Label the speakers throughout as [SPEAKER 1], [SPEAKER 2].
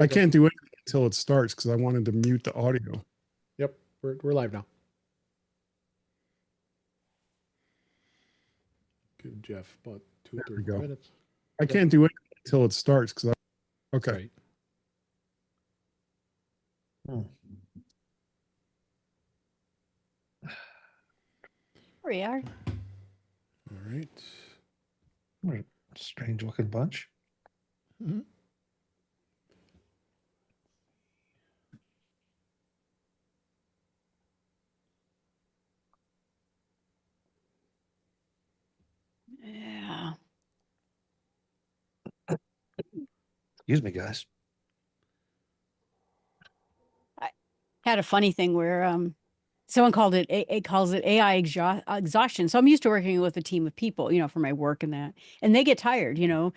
[SPEAKER 1] I can't do anything until it starts because I wanted to mute the audio.
[SPEAKER 2] Yep, we're live now. Give Jeff about 2 or 3 minutes.
[SPEAKER 1] I can't do anything until it starts because okay.
[SPEAKER 2] Right.
[SPEAKER 3] Here we are.
[SPEAKER 2] All right.
[SPEAKER 4] What a strange looking bunch.
[SPEAKER 2] Mm-hmm.
[SPEAKER 3] Yeah.
[SPEAKER 4] Excuse me, guys.
[SPEAKER 3] I had a funny thing where someone called it calls it AI exhaustion. So I'm used to working with a team of people, for my work and that, and they get tired, and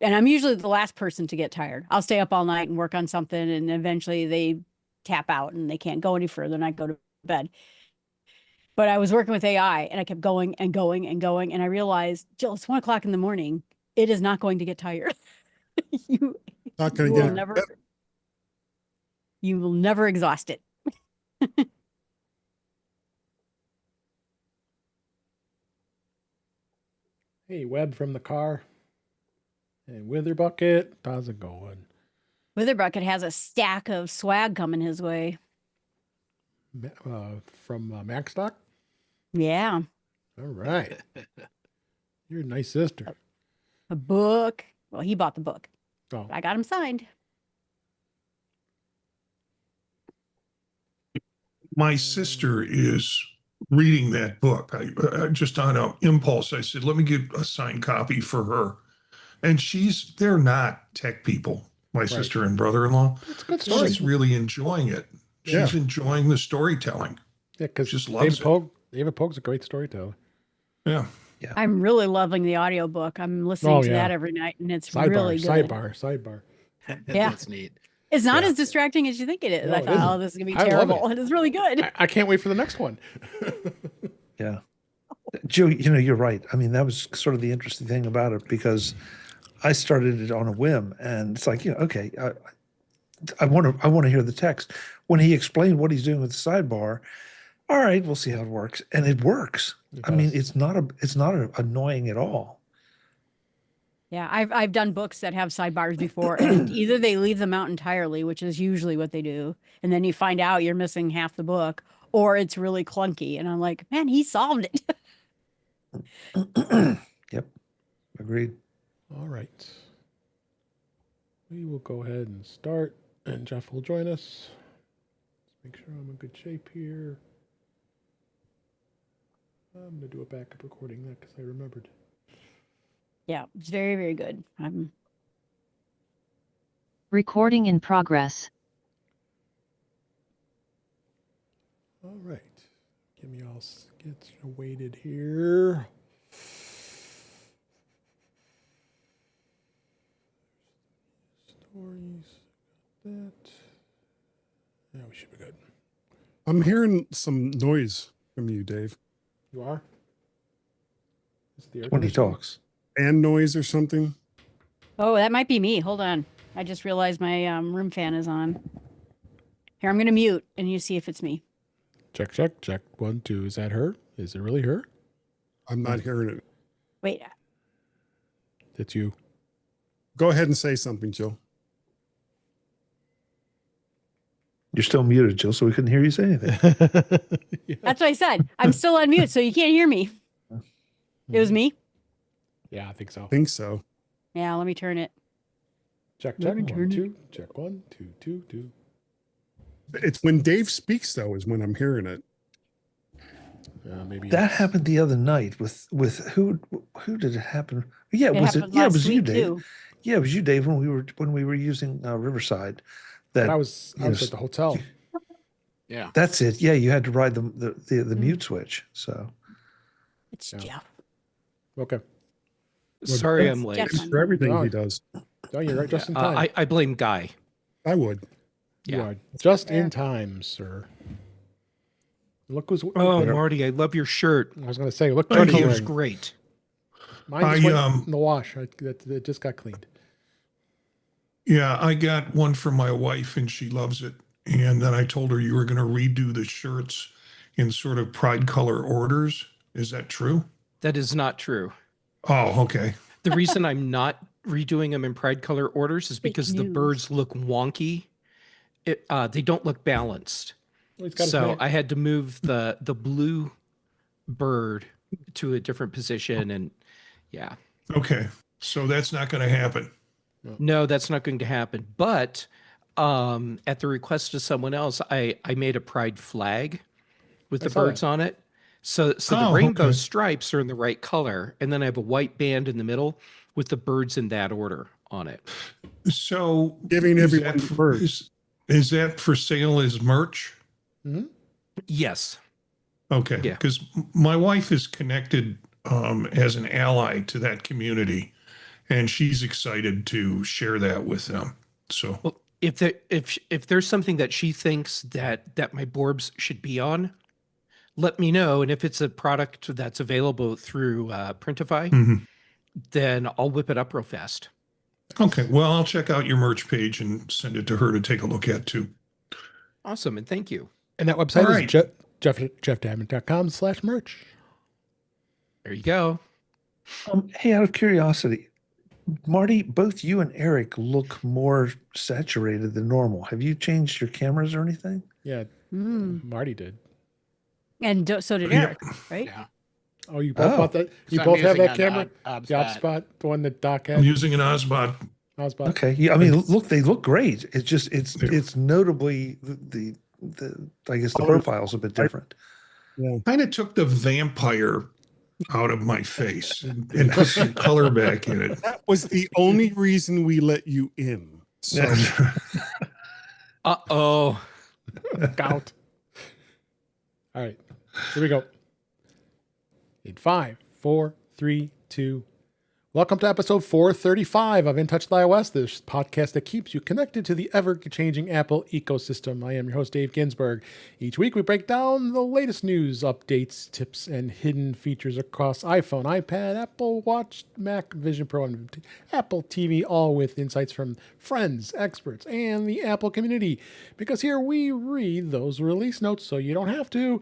[SPEAKER 3] I'm usually the last person to get tired. I'll stay up all night and work on something, and eventually they tap out and they can't go any further, and I go to bed. But I was working with AI and I kept going and going and going, and I realized, Jill, it's 1 o'clock in the morning. It is not going to get tired. you
[SPEAKER 1] Not going
[SPEAKER 3] will
[SPEAKER 1] to get
[SPEAKER 3] never. You will never exhaust it.
[SPEAKER 2] Hey, Webb from the car. And Wither Bucket, how's it going?
[SPEAKER 3] Wither Bucket has a stack of swag coming his way.
[SPEAKER 2] From Macstock?
[SPEAKER 3] Yeah.
[SPEAKER 2] All right. You're a nice sister.
[SPEAKER 3] A book. Well, he bought the book.
[SPEAKER 2] Oh.
[SPEAKER 3] I got him signed.
[SPEAKER 5] My sister is reading that book. I just on an impulse, I said, let me get a signed copy for her. And they're not tech people, my sister and brother-in-law.
[SPEAKER 2] It's a good story.
[SPEAKER 5] She's really enjoying it. She's enjoying the storytelling.
[SPEAKER 2] Yeah, because
[SPEAKER 5] just loves
[SPEAKER 2] David Pogue's a great storyteller.
[SPEAKER 5] Yeah.
[SPEAKER 4] Yeah.
[SPEAKER 3] I'm really loving the audiobook. I'm listening to that every night, and it's really good.
[SPEAKER 2] Sidebar.
[SPEAKER 3] Yeah.
[SPEAKER 6] That's neat.
[SPEAKER 3] It's not as distracting as you think it is.
[SPEAKER 2] No,
[SPEAKER 3] I
[SPEAKER 2] it
[SPEAKER 3] thought,
[SPEAKER 2] isn't.
[SPEAKER 3] this is going to be
[SPEAKER 2] I love
[SPEAKER 3] terrible.
[SPEAKER 2] it.
[SPEAKER 3] And it's really good.
[SPEAKER 2] I can't wait for the next one.
[SPEAKER 4] Yeah. Joe, you're right. I mean, that was sort of the interesting thing about it because I started it on a whim, and it's like, okay, I want to hear the text. When he explained what he's doing with the sidebar, all right, we'll see how it works, and it works. I mean, it's not annoying at all.
[SPEAKER 3] Yeah, I've done books that have sidebars before, and either they leave them out entirely, which is usually what they do, and then you find out you're missing half the book, or it's really clunky, and I'm like, man, he solved it.
[SPEAKER 4] Yep, agreed.
[SPEAKER 2] All right. We will go ahead and start, and Jeff will join us. Let's make sure I'm in good shape here. I'm going to do a backup recording that because I remembered.
[SPEAKER 3] Yeah, it's very, very good.
[SPEAKER 7] Recording in progress.
[SPEAKER 2] All right. Give me all get weighted here. Stories. That. Yeah, we should be good.
[SPEAKER 1] I'm hearing some noise from you, Dave.
[SPEAKER 2] You are? Is it the air
[SPEAKER 4] When he
[SPEAKER 2] conditioning?
[SPEAKER 4] talks.
[SPEAKER 1] And noise or something.
[SPEAKER 3] Oh, that might be me. Hold on. I just realized my room fan is on. Here, I'm going to mute, and you see if it's me.
[SPEAKER 2] Check. 1, 2. Is that her? Is it really her?
[SPEAKER 1] I'm not hearing it.
[SPEAKER 3] Wait.
[SPEAKER 2] It's you.
[SPEAKER 1] Go ahead and say something, Jill.
[SPEAKER 4] You're still muted, Jill, so we couldn't hear you say anything.
[SPEAKER 2] Yeah.
[SPEAKER 3] That's what I said. I'm still on mute, so you can't hear me. It was me?
[SPEAKER 2] Yeah, I think so.
[SPEAKER 1] I think so.
[SPEAKER 3] Yeah, let me turn it.
[SPEAKER 2] Check.
[SPEAKER 3] Let me
[SPEAKER 2] 1,
[SPEAKER 3] turn it.
[SPEAKER 2] 2. Check 1, 2, 2, 2.
[SPEAKER 1] It's when Dave speaks, though, is when I'm hearing it.
[SPEAKER 2] Maybe
[SPEAKER 4] That happened the other night with who did it happen? Yeah,
[SPEAKER 3] It
[SPEAKER 4] was it?
[SPEAKER 3] happened
[SPEAKER 4] Yeah, it
[SPEAKER 3] last
[SPEAKER 4] was you,
[SPEAKER 3] week,
[SPEAKER 4] Dave.
[SPEAKER 3] too.
[SPEAKER 4] Yeah, it was you, Dave, when we were using Riverside. That
[SPEAKER 2] I was at the hotel.
[SPEAKER 6] Yeah.
[SPEAKER 4] That's it. Yeah, you had to ride the mute switch. So
[SPEAKER 3] It's
[SPEAKER 2] Yeah.
[SPEAKER 3] Jeff.
[SPEAKER 2] Okay.
[SPEAKER 6] Sorry, I'm late.
[SPEAKER 3] Jeff.
[SPEAKER 1] Thanks for everything he does.
[SPEAKER 2] Oh, you're right. Just in time.
[SPEAKER 6] I blame Guy.
[SPEAKER 1] I would.
[SPEAKER 2] You
[SPEAKER 6] Yeah.
[SPEAKER 2] are just in time, sir. Look who's.
[SPEAKER 6] Oh, Marty, I love your shirt.
[SPEAKER 2] I was going to say, look,
[SPEAKER 6] Your
[SPEAKER 2] Johnny's
[SPEAKER 6] color's
[SPEAKER 2] wearing.
[SPEAKER 6] great.
[SPEAKER 2] Mine just
[SPEAKER 5] I,
[SPEAKER 2] went in the wash. It just got cleaned.
[SPEAKER 5] Yeah, I got one for my wife and she loves it. And then I told her you were going to redo the shirts in sort of pride color orders. Is that true?
[SPEAKER 6] That is not true.
[SPEAKER 5] Oh, okay.
[SPEAKER 6] The reason I'm not redoing them in pride color orders is
[SPEAKER 3] Fake
[SPEAKER 6] because the
[SPEAKER 3] news.
[SPEAKER 6] birds look wonky. They don't look balanced.
[SPEAKER 2] Well, he's got his
[SPEAKER 6] So
[SPEAKER 2] name.
[SPEAKER 6] I had to move the blue bird to a different position, and yeah,
[SPEAKER 5] Okay. So that's not going to happen.
[SPEAKER 6] no, that's not going to happen. But at the request of someone else, I made a pride flag with
[SPEAKER 2] I
[SPEAKER 6] the
[SPEAKER 2] saw
[SPEAKER 6] birds on it. So the
[SPEAKER 5] Oh,
[SPEAKER 6] rainbow
[SPEAKER 5] okay.
[SPEAKER 6] stripes are in the right color, and then I have a white band in the middle with the birds in that order on it.
[SPEAKER 5] So
[SPEAKER 1] Giving
[SPEAKER 5] is
[SPEAKER 1] everyone
[SPEAKER 5] that
[SPEAKER 1] the bird.
[SPEAKER 5] is that for sale as merch?
[SPEAKER 2] Mhm.
[SPEAKER 6] Yes.
[SPEAKER 5] Okay.
[SPEAKER 6] Yeah.
[SPEAKER 5] Because my wife is connected as an ally to that community, and she's excited to share that with them. So
[SPEAKER 6] Well, if there's something that she thinks that my Borbs should be on, let me know. And if it's a product that's available through Printify,
[SPEAKER 5] mhm.
[SPEAKER 6] then I'll whip it up real fast.
[SPEAKER 5] Okay. Well, I'll check out your merch page and send it to her to take a look at too.
[SPEAKER 6] Awesome, and thank you.
[SPEAKER 2] And that website
[SPEAKER 5] All
[SPEAKER 2] is
[SPEAKER 5] right.
[SPEAKER 2] jeffdammit.com/merch.
[SPEAKER 6] There you go.
[SPEAKER 4] Hey, out of curiosity, Marty, both you and Eric look more saturated than normal. Have you changed your cameras or anything?
[SPEAKER 2] Yeah,
[SPEAKER 3] Mm.
[SPEAKER 2] Marty did.
[SPEAKER 3] And so did
[SPEAKER 5] Yeah.
[SPEAKER 3] Eric, right?
[SPEAKER 8] Yeah.
[SPEAKER 2] Oh, you both
[SPEAKER 4] Oh.
[SPEAKER 2] bought that? You
[SPEAKER 8] So I'm
[SPEAKER 2] both have
[SPEAKER 8] using
[SPEAKER 2] that
[SPEAKER 8] an
[SPEAKER 2] camera?
[SPEAKER 8] Obs
[SPEAKER 2] The Op
[SPEAKER 8] Bat.
[SPEAKER 2] Spot, the one that Doc
[SPEAKER 5] I'm
[SPEAKER 2] had?
[SPEAKER 5] using an Osbot.
[SPEAKER 2] Osbot.
[SPEAKER 4] Okay. Yeah, I mean, look, they look great. It's just it's notably the I guess the
[SPEAKER 1] Oh,
[SPEAKER 4] profile's a bit different.
[SPEAKER 5] Kind of took the vampire out of my face and put some color back in it.
[SPEAKER 1] That was the only reason we let you in. So
[SPEAKER 6] Uh-oh.
[SPEAKER 2] Out. All right. Here we go. In 5, 4, 3, 2. Welcome to episode 435 of In Touch with iOS, this podcast that keeps you connected to the ever-changing Apple ecosystem. I am your host, Dave Ginsburg. Each week we break down the latest news, updates, tips, and hidden features across iPhone, iPad, Apple Watch, Mac, Vision Pro, and Apple TV, all with insights from friends, experts, and the Apple community. Because here we read those release notes so you don't have to.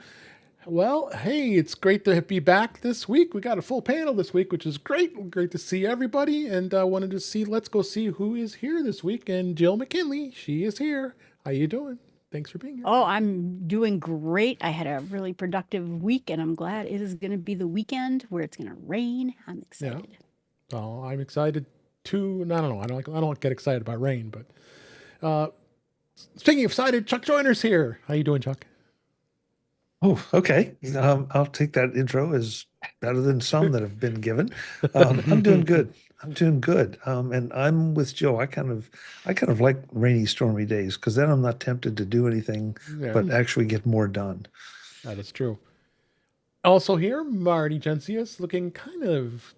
[SPEAKER 2] Well, hey, it's great to be back this week. We got a full panel this week, which is great. Great to see everybody. And wanted to see, let's go see who is here this week. And Jill McKinley, she is here. How you doing? Thanks for being here.
[SPEAKER 3] Oh, I'm doing great. I had a really productive week, and I'm glad it is going to be the weekend where it's going to rain. I'm excited.
[SPEAKER 2] Well, I'm excited too. And I don't know. I don't get excited about rain, but speaking of excited, Chuck Joyner's here. How you doing, Chuck?
[SPEAKER 4] Oh, okay. I'll take that intro as better than some that have been given. I'm doing good. And I'm with Joe. I kind of like rainy, stormy days because then I'm not tempted to do anything
[SPEAKER 2] Yeah,
[SPEAKER 4] but actually get more done.
[SPEAKER 2] that is true. Also here, Marty Jencius, looking kind of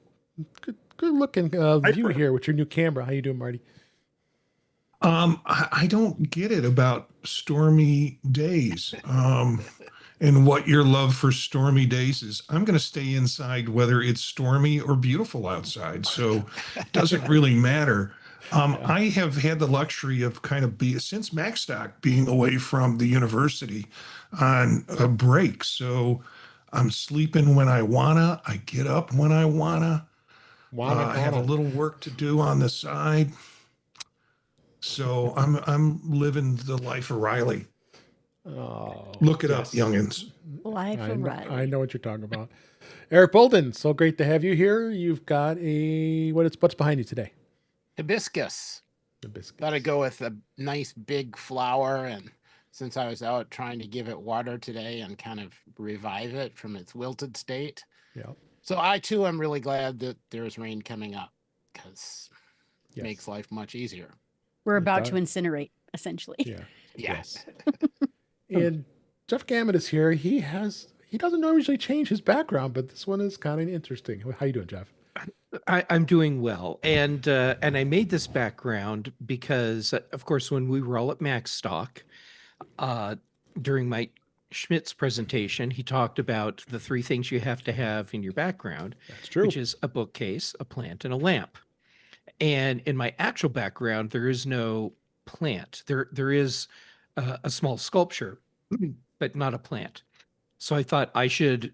[SPEAKER 2] good looking view here with your new camera. How you doing, Marty?
[SPEAKER 5] I don't get it about stormy days. And what your love for stormy days is. I'm going to stay inside whether it's stormy or beautiful outside. So it doesn't really matter. I have had the luxury of since Macstock being away from the university on a break. So I'm sleeping when I wanna. I get up when I wanna. I have a little work to do on the side. So I'm living the life of Riley.
[SPEAKER 2] Oh,
[SPEAKER 5] Look it up, youngins.
[SPEAKER 3] Life of Riley.
[SPEAKER 2] I know what you're talking about. Eric Bolden, so great to have you here. You've got what's behind you today?
[SPEAKER 8] Hibiscus. Got to go with a nice big flower. And since I was out trying to give it water today and kind of revive it from its wilted state.
[SPEAKER 2] Yeah.
[SPEAKER 8] So I too am really glad that there's rain coming up because it
[SPEAKER 2] Yes.
[SPEAKER 8] makes life much easier.
[SPEAKER 3] We're
[SPEAKER 2] It
[SPEAKER 3] about
[SPEAKER 2] does.
[SPEAKER 3] to incinerate, essentially.
[SPEAKER 2] Yeah.
[SPEAKER 8] Yes.
[SPEAKER 2] And Jeff Gamet is here. He doesn't usually change his background, but this one is kind of interesting. How you doing, Jeff?
[SPEAKER 6] I'm doing well, and I made this background because, of course, when we were all at Macstock, during my Schmidt's presentation, he talked about the 3 things you have to have in your background,
[SPEAKER 2] That's true.
[SPEAKER 6] which is a bookcase, a plant, and a lamp. And in my actual background, there is no plant. There is a small sculpture, but not a plant. So I thought I should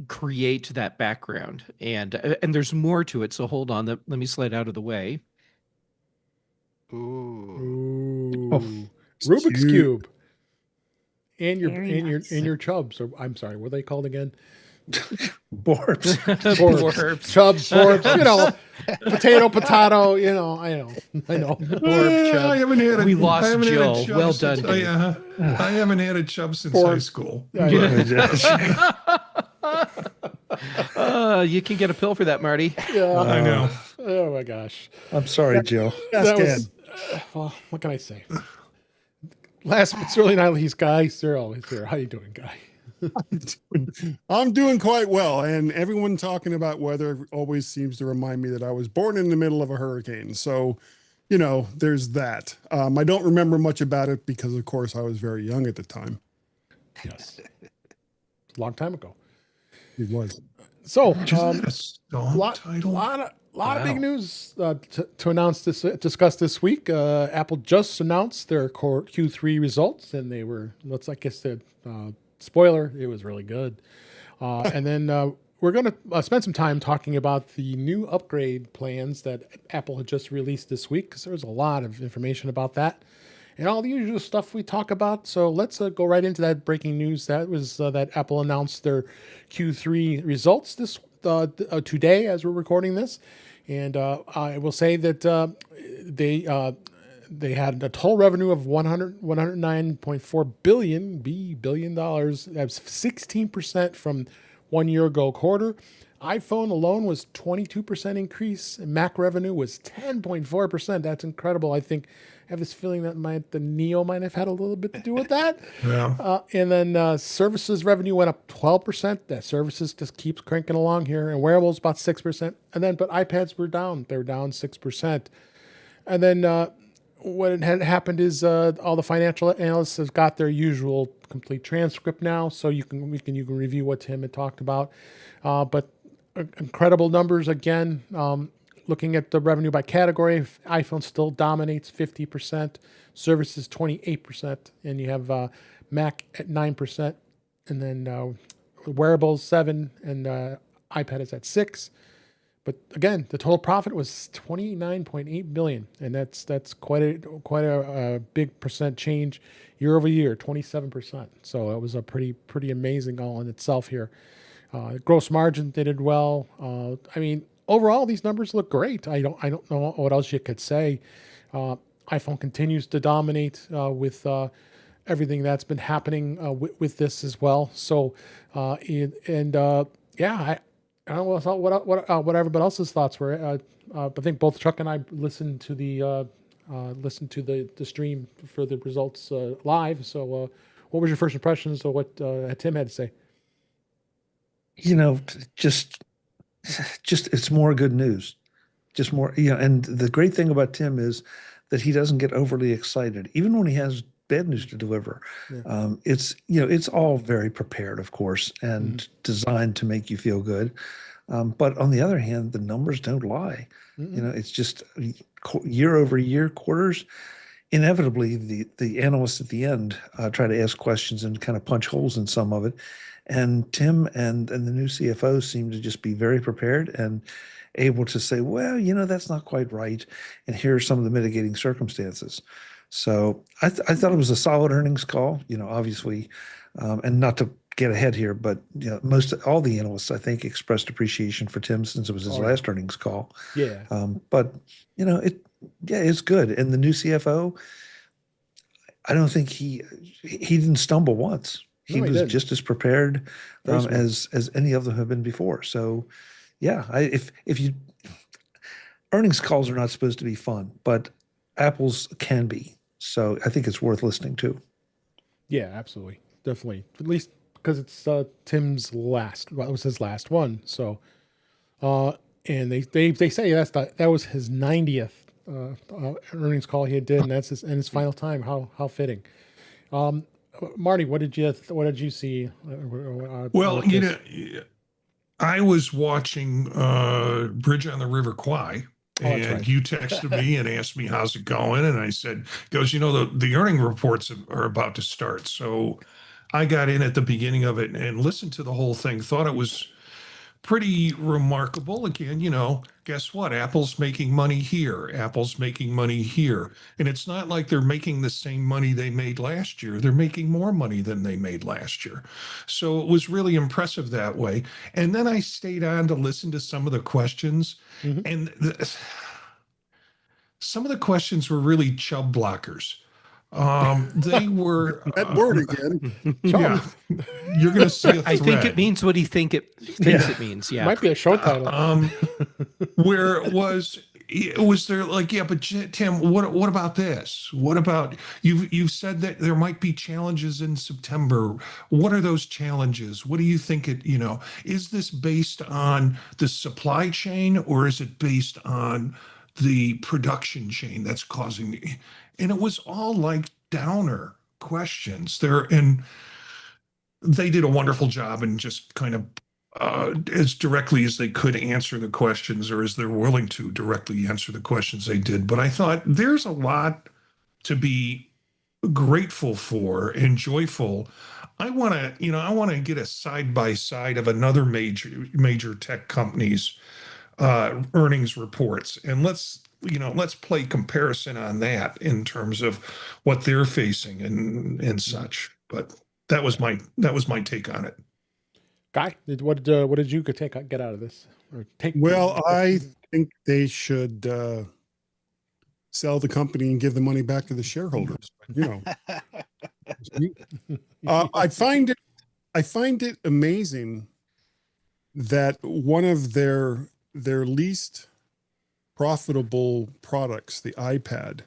[SPEAKER 6] create that background, and there's more to it. So hold on, let me slide out of the way.
[SPEAKER 8] Ooh.
[SPEAKER 2] Ooh. Rubik's
[SPEAKER 1] cute.
[SPEAKER 2] Cube. And your
[SPEAKER 3] Very nice.
[SPEAKER 2] and your chubs. Or I'm sorry, what are they called again?
[SPEAKER 4] Borbs.
[SPEAKER 6] Borbs.
[SPEAKER 2] Chubs, borbs, you know, potato, you know, I know.
[SPEAKER 6] Borb chub.
[SPEAKER 5] I haven't had a,
[SPEAKER 6] We lost
[SPEAKER 5] I haven't had a
[SPEAKER 6] Joe.
[SPEAKER 5] chub
[SPEAKER 6] Well
[SPEAKER 5] since-
[SPEAKER 6] done,
[SPEAKER 5] I haven't had a chub since
[SPEAKER 2] Borb.
[SPEAKER 5] high school.
[SPEAKER 6] You can get a pill for that, Marty.
[SPEAKER 2] Yeah.
[SPEAKER 5] I know.
[SPEAKER 2] Oh my gosh.
[SPEAKER 4] I'm sorry, Joe.
[SPEAKER 2] That was, well, what can I say? Last but certainly not least, Guy Serle is here. How you doing, Guy?
[SPEAKER 1] I'm doing quite well, and everyone talking about weather always seems to remind me that I was born in the middle of a hurricane. So, you know, there's that. I don't remember much about it because, of course, I was very young at the time.
[SPEAKER 2] Yes. Long time ago.
[SPEAKER 1] It was.
[SPEAKER 2] So,
[SPEAKER 5] Isn't that a song
[SPEAKER 2] lot
[SPEAKER 5] title?
[SPEAKER 2] of big news to announce discuss this week. Apple just announced their core Q3 results, and they were, I guess the spoiler, it was really good. And then we're going to spend some time talking about the new upgrade plans that Apple had just released this week, because there was a lot of information about that and all the usual stuff we talk about. So let's go right into that breaking news. That was that Apple announced their Q3 results this today as we're recording this. And I will say that they had a total revenue of $109.4 billion. That's 16% from 1 year ago quarter. iPhone alone was 22% increase. Mac revenue was 10.4%. That's incredible. I have this feeling that the Neo might have had a little bit to do with that.
[SPEAKER 5] Yeah.
[SPEAKER 2] And then services revenue went up 12%. That services just keeps cranking along here. And wearables about 6%. And then, but iPads were down. They were down 6%. And then what had happened is all the financial analysts have got their usual complete transcript now, so you can review what Tim had talked about. But incredible numbers again. Looking at the revenue by category, iPhone still dominates 50%, services 28%, and you have Mac at 9%, and then wearables 7%, and iPad is at 6%. But again, the total profit was $29.8 billion, and that's quite a big percent change year over year, 27%. So it was a pretty amazing all in itself here. Gross margin they did well. I mean, overall these numbers look great. I don't know what else you could say. iPhone continues to dominate with everything that's been happening with this as well. So yeah. I don't know what everybody else's thoughts were. I think both Chuck and I listened to the stream for the results live. So, what was your first impressions of what Tim had to say?
[SPEAKER 4] You know, just it's more good news, just more. You know, and the great thing about Tim is that he doesn't get overly excited, even when he has bad news to deliver. Yeah. It's all very prepared, of course, and designed to make you feel good. But on the other hand, the numbers don't lie. You know, it's just year over year quarters. Inevitably, the analysts at the end try to ask questions and kind of punch holes in some of it. And Tim and the new CFO seem to just be very prepared and able to say, well, you know, that's not quite right. And here are some of the mitigating circumstances. So I thought it was a solid earnings call, you know, obviously, and not to get ahead here, but you know, all the analysts, I think, expressed appreciation for Tim since it was his last earnings call.
[SPEAKER 2] Yeah.
[SPEAKER 4] But you know, it's good. And the new CFO, I don't think he didn't stumble once. He was just as prepared as any of them have been before. So yeah, if you earnings calls are not supposed to be fun, but Apple's can be. So I think it's worth listening to.
[SPEAKER 2] Yeah, absolutely. Definitely. At least because it's Tim's last. Well, it was his last one. So, and they say that was his 90th earnings call he did, and that's his final time. How fitting. Marty, what did you see?
[SPEAKER 5] Well, you know, I was watching Bridge on the River Kwai,
[SPEAKER 2] Oh, that's
[SPEAKER 5] And
[SPEAKER 2] right.
[SPEAKER 5] you texted me and asked me, how's it going? And I said, goes, the earning reports are about to start. So I got in at the beginning of it and listened to the whole thing, thought it was pretty remarkable. Again, guess what? Apple's making money here. Apple's making money here. And it's not like they're making the same money they made last year. They're making more money than they made last year. So it was really impressive that way. And then I stayed on to listen to some of the questions.
[SPEAKER 2] Mhm.
[SPEAKER 5] And some of the questions were really chub blockers. They were
[SPEAKER 1] That word again.
[SPEAKER 5] yeah. You're going to see a
[SPEAKER 6] I think
[SPEAKER 5] thread.
[SPEAKER 6] it means what he thinks it means. Yeah.
[SPEAKER 2] Might be a show title.
[SPEAKER 5] Where it was there like, yeah, but Tim, what about this? What about you've said that there might be challenges in September. What are those challenges? What do you think is this based on the supply chain, or is it based on the production chain that's causing and it was all like downer questions there, and they did a wonderful job in just kind of as directly as they could answer the questions, or as they're willing to directly answer the questions they did. But I thought there's a lot to be grateful for and joyful. I want to get a side by side of another major tech company's earnings reports, and let's play comparison on that in terms of what they're facing and such. But that was my take on it.
[SPEAKER 2] Guy, what did you get out of this? Or take?
[SPEAKER 1] Well, I think they should sell the company and give the money back to the shareholders. I find it amazing that one of their least profitable products, the iPad,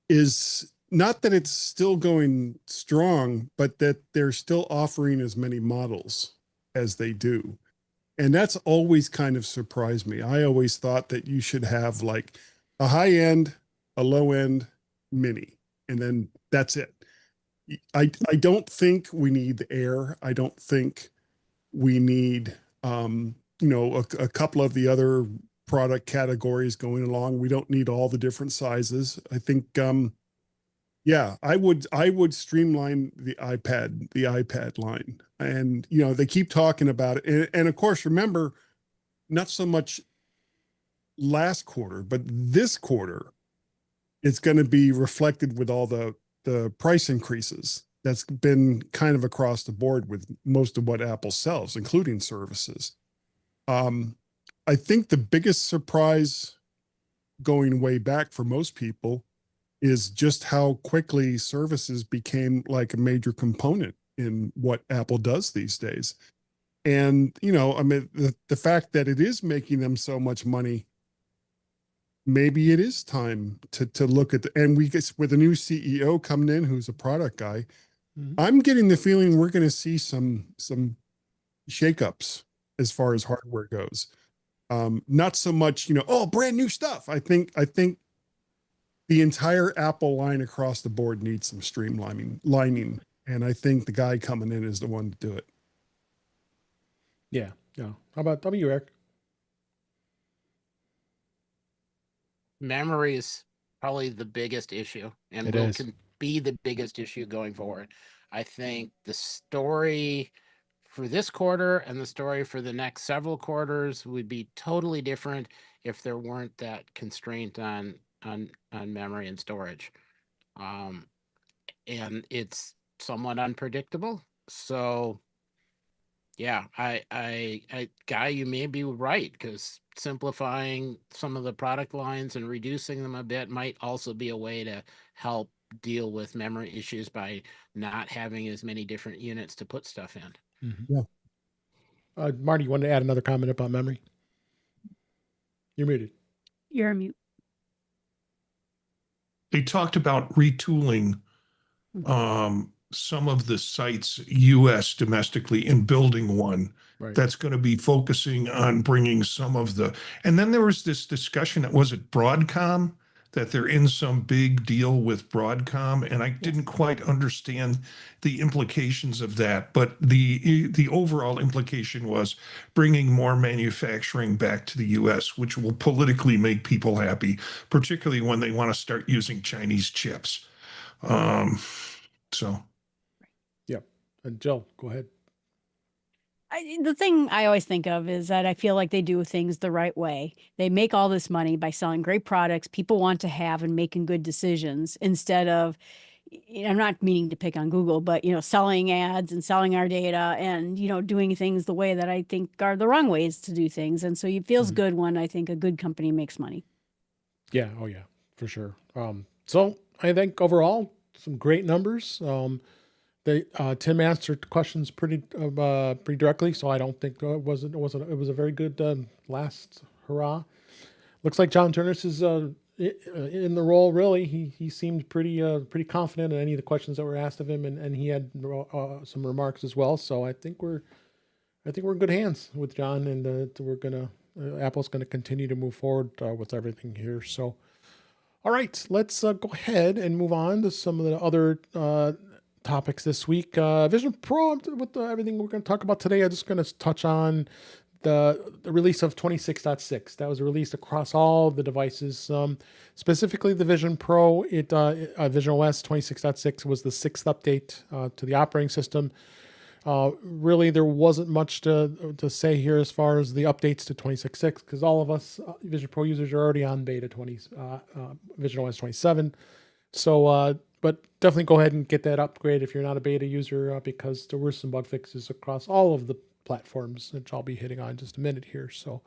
[SPEAKER 1] is not that it's still going strong, but that they're still offering as many models as they do. And that's always kind of surprised me. I always thought that you should have like a high end, a low end, mini, and then that's it. I don't think we need the Air. I don't think we need a couple of the other product categories going along. We don't need all the different sizes. I think I would streamline the iPad line. And they keep talking about it. And of course, remember, not so much last quarter, but this quarter, it's going to be reflected with all the price increases. That's been kind of across the board with most of what Apple sells, including services. I think the biggest surprise going way back for most people is just how quickly services became like a major component in what Apple does these days. And, the fact that it is making them so much money, maybe it is time to look at and we get with a new CEO coming in, who's a product guy. Mm-hmm. I'm getting the feeling we're going to see some shakeups as far as hardware goes. Not so much, brand new stuff. I think the entire Apple line across the board needs some streamlining, and I think the guy coming in is the one to do it.
[SPEAKER 2] Yeah. How about you, Eric?
[SPEAKER 8] Memory is probably the biggest issue, and can be the biggest issue going forward. I think the story for this quarter and the story for the next several quarters would be totally different if there weren't that constraint on memory and storage. And it's somewhat unpredictable. So yeah, I Guy, you may be right, because simplifying some of the product lines and reducing them a bit might also be a way to help deal with memory issues by not having as many different units to put stuff in.
[SPEAKER 2] Mm-hmm. Yeah. Marty, you want to add another comment about memory? You're muted.
[SPEAKER 3] You're on mute.
[SPEAKER 5] They talked about retooling some of the sites US domestically and building one that's going to be focusing on bringing some of the, and then there was this discussion, was it Broadcom that they're in some big deal with Broadcom, and I didn't quite understand the implications of that. But the overall implication was bringing more manufacturing back to the U.S., which will politically make people happy, particularly when they want to start using Chinese chips. So.
[SPEAKER 2] Yep. And Jill, go ahead.
[SPEAKER 3] The thing I always think of is that I feel like they do things the right way. They make all this money by selling great products people want to have and making good decisions instead of, I'm not meaning to pick on Google, but, selling ads and selling our data and, doing things the way that I think are the wrong ways to do things. And so it feels good when I think a good company makes money.
[SPEAKER 2] Yeah. Oh yeah, for sure. So I think overall some great numbers. Tim answered questions pretty directly, so I don't think it was a very good last hurrah. Looks like John Turnus is in the role. Really, he seemed pretty confident in any of the questions that were asked of him, and he had some remarks as well. So I think we're in good hands with John, and Apple's gonna continue to move forward with everything here. So, all right, let's go ahead and move on to some of the other topics this week. Vision Pro, with everything we're going to talk about today, I'm just going to touch on the release of 26.6. That was released across all the devices. Specifically, the Vision Pro, Vision OS 26.6 was the 6th update to the operating system. Really, there wasn't much to say here as far as the updates to 26.6 because all of us Vision Pro users are already on beta Vision OS 27. So, but definitely go ahead and get that upgrade if you're not a beta user because there were some bug fixes across all of the platforms, which I'll be hitting on in just a minute here. So,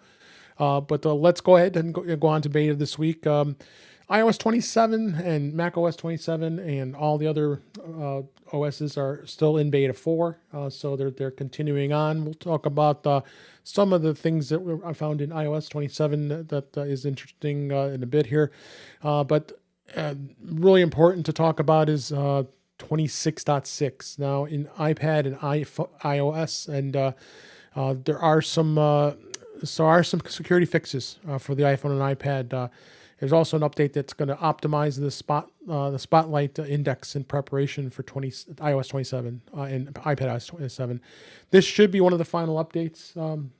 [SPEAKER 2] but let's go ahead and go on to beta this week. iOS 27 and Mac OS 27 and all the other OSs are still in beta 4, so they're continuing on. We'll talk about some of the things that I found in iOS 27 that is interesting in a bit here, but really important to talk about is 26.6. Now in iPad and iOS, and there are some security fixes for the iPhone and iPad. There's also an update that's going to optimize the Spotlight index in preparation for iOS 27 and iPadOS 27. This should be one of the final updates,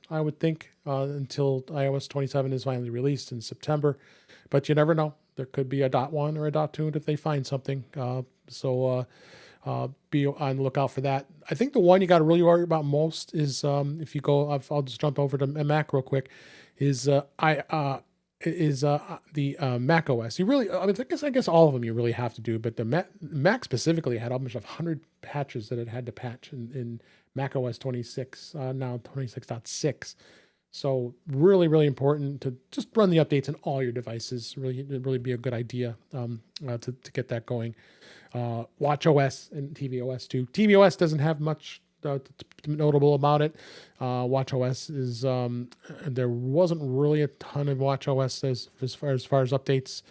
[SPEAKER 2] I would think, until iOS 27 is finally released in September. But you never know. There could be a .1 or a .2 if they find something. So be on the lookout for that. I think the one you got to really worry about most is if you go, I'll just jump over to Mac real quick, is the Mac OS. You really, I guess all of them you really have to do, but the Mac specifically had almost 100 patches that it had to patch in Mac OS 26, now 26.6. So really, really important to just run the updates on all your devices. Really be a good idea to get that going. Watch OS and TV OS too. TV OS doesn't have much notable about it. Watch OS is there wasn't really a ton of Watch OS as far as updates,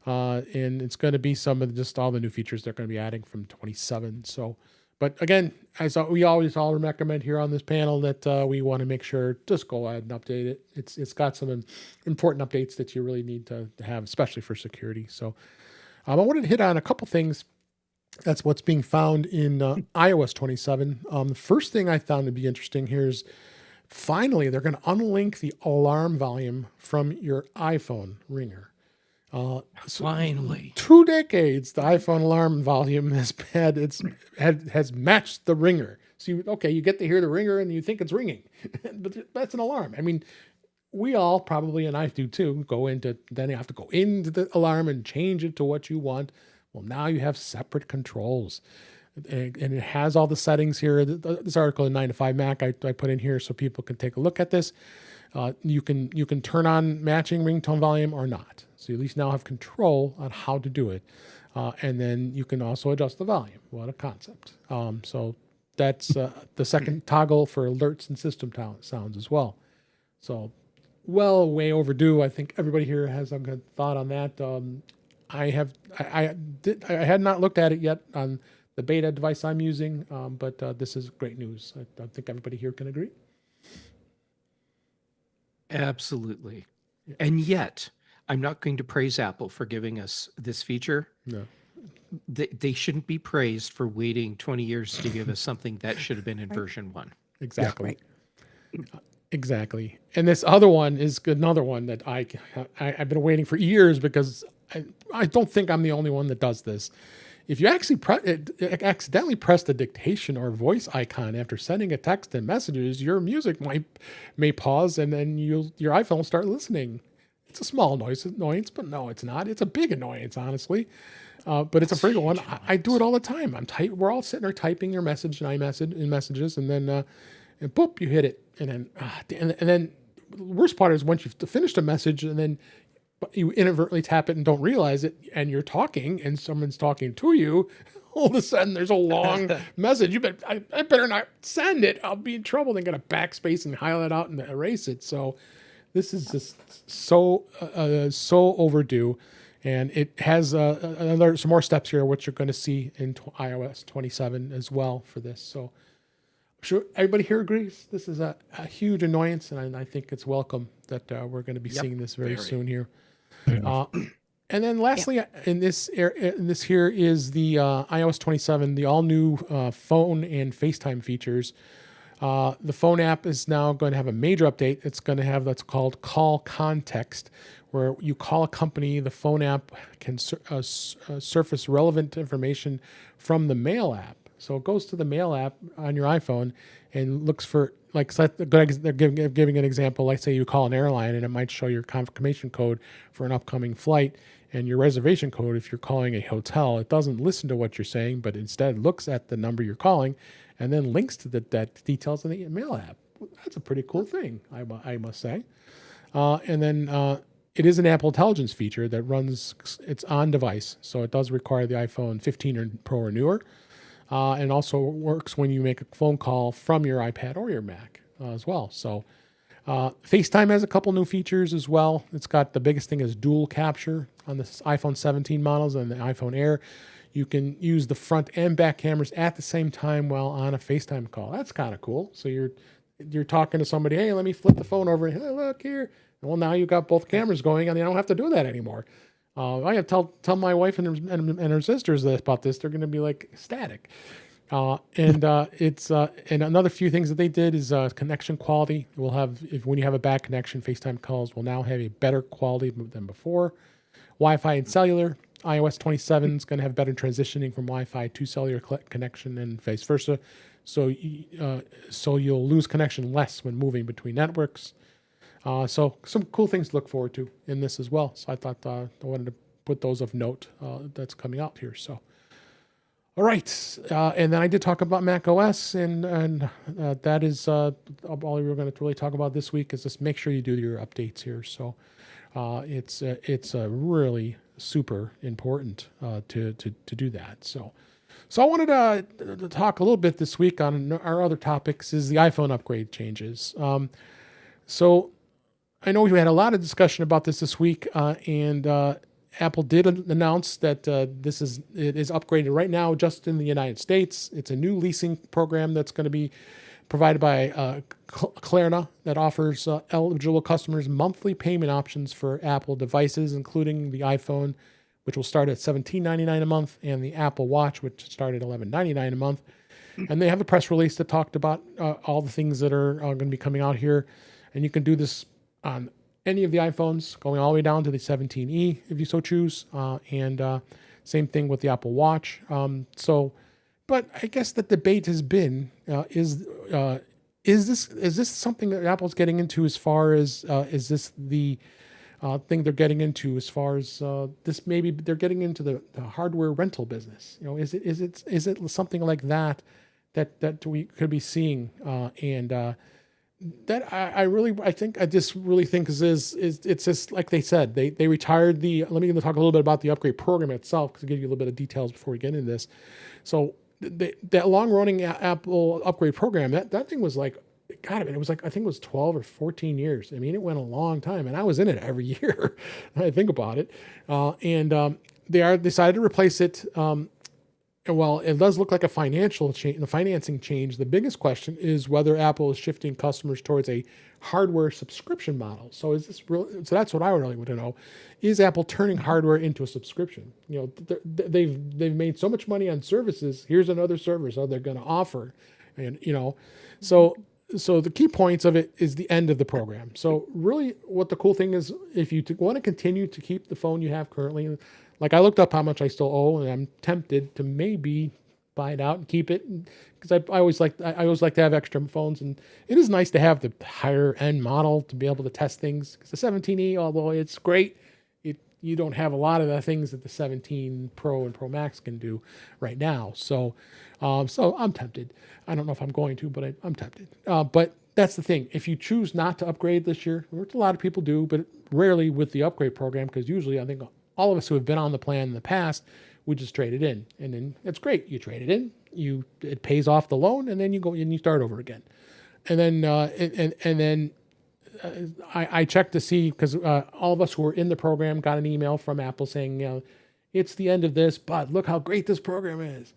[SPEAKER 2] and it's going to be some of just all the new features they're going to be adding from 27. So. But again, as we always all recommend here on this panel, that we want to make sure just go ahead and update it. It's got some important updates that you really need to have, especially for security. So I wanted to hit on a couple things. That's what's being found in iOS 27. The first thing I found to be interesting here is finally they're going to unlink the alarm volume from your iPhone ringer.
[SPEAKER 6] Finally,
[SPEAKER 2] 2 decades, the iPhone alarm volume has matched the ringer. So you get to hear the ringer and you think it's ringing, but that's an alarm. I mean, we all probably, and I do too, then you have to go into the alarm and change it to what you want. Well, now you have separate controls, and it has all the settings here. This article in 9 to 5 Mac I put in here so people can take a look at this. You can turn on matching ringtone volume or not. So you at least now have control on how to do it. And then you can also adjust the volume. What a concept. So that's the second toggle for alerts and system sounds as well. So way overdue. I think everybody here has a good thought on that. I had not looked at it yet on the beta device I'm using, but this is great news. I think everybody here can agree.
[SPEAKER 6] Absolutely. And yet, I'm not going to praise Apple for giving us this feature.
[SPEAKER 2] No.
[SPEAKER 6] They shouldn't be praised for waiting 20 years to give us something that should have been in
[SPEAKER 3] Right.
[SPEAKER 6] version 1.
[SPEAKER 2] Exactly.
[SPEAKER 3] Right.
[SPEAKER 2] Exactly. And this other one is another one that I've been waiting for years because I don't think I'm the only one that does this. If you actually accidentally press the dictation or voice icon after sending a text and messages, your music may pause and then your iPhone will start listening. It's a small annoyance, but no, it's not. It's a big annoyance, honestly. But it's a frequent one. I do it all the time. We're all sitting there typing your message and iMessage in messages, and then and boop, you hit it, and then the worst part is once you've finished a message, and then you inadvertently tap it and don't realize it, and you're talking, and someone's talking to you. All of a sudden, there's a long message. I better not send it. I'll be in trouble. Then got to backspace and highlight out and erase it. So this is just so overdue. And it has some more steps here, which you're going to see in iOS 27 as well for this. So I'm sure everybody here agrees. This is a huge annoyance, and I think it's welcome that we're going to be seeing this very soon here. And then lastly, in this here is the iOS 27, the all new phone and FaceTime features. The phone app is now going to have a major update. It's going to have that's called Call Context, where you call a company. The phone app can surface relevant information from the Mail app. So it goes to the Mail app on your iPhone and looks for, like, so they're giving an example. Like, say you call an airline and it might show your confirmation code for an upcoming flight and your reservation code. If you're calling a hotel, it doesn't listen to what you're saying, but instead looks at the number you're calling and then links to that details in the Mail app. That's a pretty cool thing, I must say. And then it is an Apple Intelligence feature that runs, it's on device. So it does require the iPhone 15 or Pro or newer. And also works when you make a phone call from your iPad or your Mac as well. So FaceTime has a couple new features as well. It's got, the biggest thing is dual capture on the iPhone 17 models and the iPhone Air. You can use the front and back cameras at the same time while on a FaceTime call. That's kind of cool. So you're talking to somebody, hey, let me flip the phone over and hey, look here. Well, now you've got both cameras going and you don't have to do that anymore. I have to tell my wife and her sisters about this. They're going to be like ecstatic. And another few things that they did is connection quality. We'll have, when you have a bad connection, FaceTime calls will now have a better quality than before. Wi-Fi and cellular. iOS 27 is going to have better transitioning from Wi-Fi to cellular connection and vice versa. So you'll lose connection less when moving between networks. So some cool things to look forward to in this as well. So I thought I wanted to put those of note that's coming out here. So, all right. And then I did talk about Mac OS, and that is all we're going to really talk about this week is just make sure you do your updates here. So it's really super important to do that. So I wanted to talk a little bit this week on our other topics is the iPhone upgrade changes. So I know we had a lot of discussion about this week, and Apple did announce that it is upgraded right now just in the United States. It's a new leasing program that's going to be provided by Klarna that offers eligible customers monthly payment options for Apple devices, including the iPhone, which will start at $17.99 a month, and the Apple Watch, which started at $11.99 a month. And they have a press release that talked about all the things that are going to be coming out here. And you can do this on any of the iPhones, going all the way down to the 17e if you so choose. And same thing with the Apple Watch. But I guess the debate has been, is this something that Apple's getting into as far as, is this the thing they're getting into as far as this, maybe they're getting into the hardware rental business? You know, is it something like that we could be seeing? That I just really think is it's just like they said, they retired let me talk a little bit about the upgrade program itself, because I'll give you a little bit of details before we get into this. So that long running Apple upgrade program, that thing was like, God, it was like, I think it was 12 or 14 years. I mean, it went a long time, and I was in it every year. I think about it. They decided to replace it. while it does look like a financial change, the financing change, the biggest question is whether Apple is shifting customers towards a hardware subscription model. So is this real? So that's what I really want to know. Is Apple turning hardware into a subscription? They've made so much money on services. Here's another service they're going to offer, and so the key points of it is the end of the program. So really, what the cool thing is, if you want to continue to keep the phone you have currently, like I looked up how much I still owe, and I'm tempted to maybe buy it out and keep it, because I always like to have extra phones, and it is nice to have the higher end model to be able to test things. Because the 17e, although it's great, you don't have a lot of the things that the 17 Pro and Pro Max can do right now. So I'm tempted. I don't know if I'm going to, but I'm tempted. But that's the thing. If you choose not to upgrade this year, which a lot of people do, but rarely with the upgrade program, because usually I think all of us who have been on the plan in the past, we just trade it in, and then it's great. You trade it in, it pays off the loan, and then you go and you start over again. And then I checked to see, because all of us who were in the program got an email from Apple saying, it's the end of this, but look how great this program is.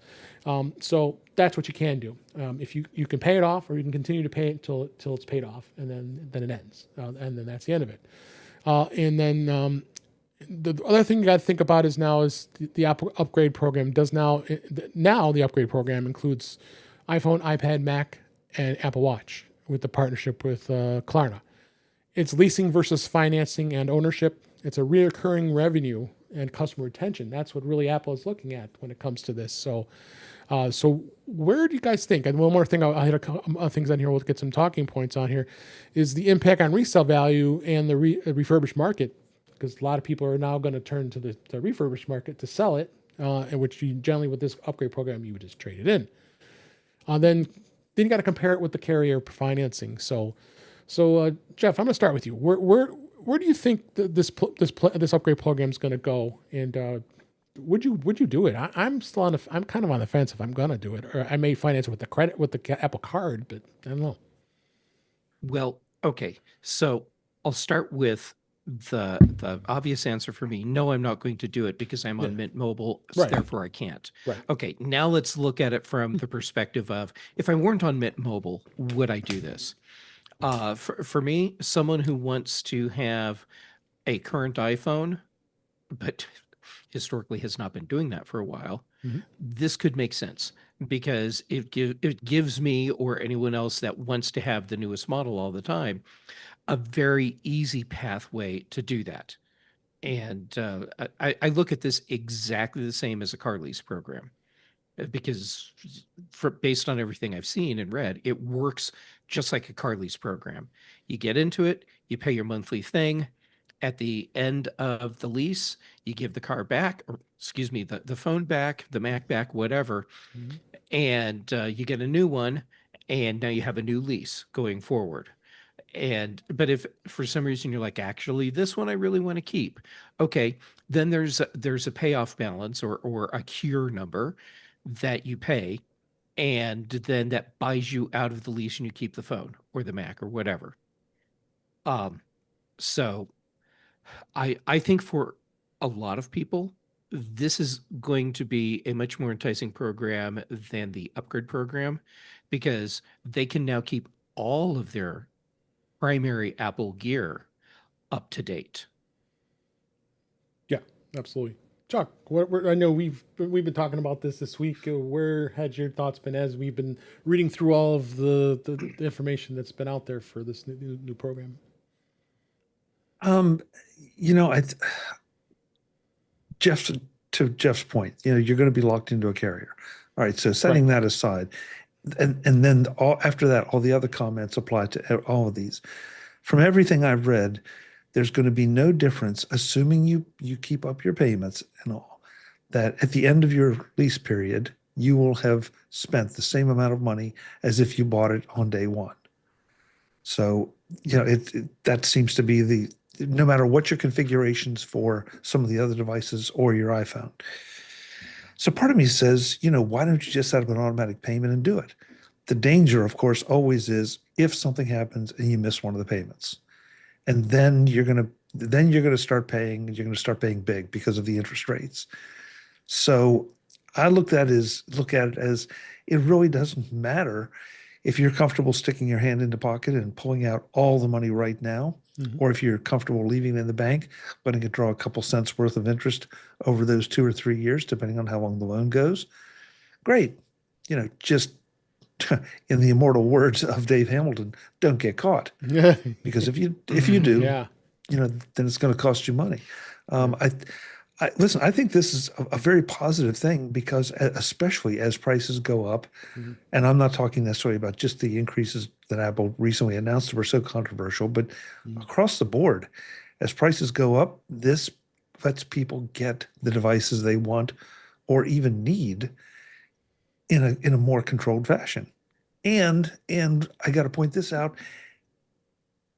[SPEAKER 2] So that's what you can do. If you can pay it off, or you can continue to pay it till it's paid off, and then it ends, and then that's the end of it. And then the other thing you got to think about is the Apple upgrade program now the upgrade program includes iPhone, iPad, Mac, and Apple Watch with the partnership with Klarna. It's leasing versus financing and ownership. It's a reoccurring revenue and customer retention. That's what really Apple is looking at when it comes to this. So where do you guys think? And one more thing, I'll hit a couple of things on here. We'll get some talking points on here. Is the impact on resale value and the refurbished market? Because a lot of people are now going to turn to the refurbished market to sell it, in which you generally, with this upgrade program, you would just trade it in. Then you got to compare it with the carrier financing. So Jeff, I'm going to start with you. Where do you think this upgrade program is going to go? And would you do it? I'm kind of on the fence if I'm going to do it, or I may finance it with the Apple Card, but I don't know.
[SPEAKER 6] Well, okay. So I'll start with the obvious answer for me. No, I'm not going to do it because I'm on Mint Mobile, so therefore I can't.
[SPEAKER 2] Right.
[SPEAKER 6] Okay, now let's look at it from the perspective of, if I weren't on Mint Mobile, would I do this? For me, someone who wants to have a current iPhone, but historically has not been doing that for a while, this could make sense, because it gives me, or anyone else that wants to have the newest model all the time, a very easy pathway to do that. And I look at this exactly the same as a car lease program, because based on everything I've seen and read, it works just like a car lease program. You get into it, you pay your monthly thing. At the end of the lease, you give the car back, or excuse me, the phone back, the Mac back, whatever, and you get a new one, and now you have a new lease going forward. But if for some reason you're like, actually, this one I really want to keep, okay, then there's a payoff balance or a cure number that you pay, and then that buys you out of the lease, and you keep the phone or the Mac or whatever. So I think for a lot of people, this is going to be a much more enticing program than the upgrade program, because they can now keep all of their primary Apple gear up to date.
[SPEAKER 2] Yeah, absolutely. Chuck, I know we've been talking about this week. Where had your thoughts been as we've been reading through all of the information that's been out there for this new program?
[SPEAKER 4] To Jeff's point, you're going to be locked into a carrier. All right, so setting that aside, and then after that, all the other comments apply to all of these. From everything I've read, there's going to be no difference, assuming you keep up your payments and all, that at the end of your lease period, you will have spent the same amount of money as if you bought it on day one. So, that seems to be no matter what your configurations for some of the other devices or your iPhone. So part of me says, why don't you just set up an automatic payment and do it? The danger, of course, always is if something happens and you miss one of the payments, and then you're going to start paying, and you're going to start paying big because of the interest rates. So I look at it as it really doesn't matter if you're comfortable sticking your hand in the pocket and pulling out all the money right now, or if you're comfortable leaving it in the bank, letting it draw a couple cents worth of interest over those 2 or 3 years, depending on how long the loan goes. Great. Just in the immortal words of Dave Hamilton, don't get caught. Because if you do,
[SPEAKER 2] Yeah.
[SPEAKER 4] then it's going to cost you money. Listen, I think this is a very positive thing because especially as prices go up, and I'm not talking necessarily about just the increases that Apple recently announced that were so controversial, but across the board, as prices go up, this lets people get the devices they want or even need in a more controlled fashion. And I got to point this out.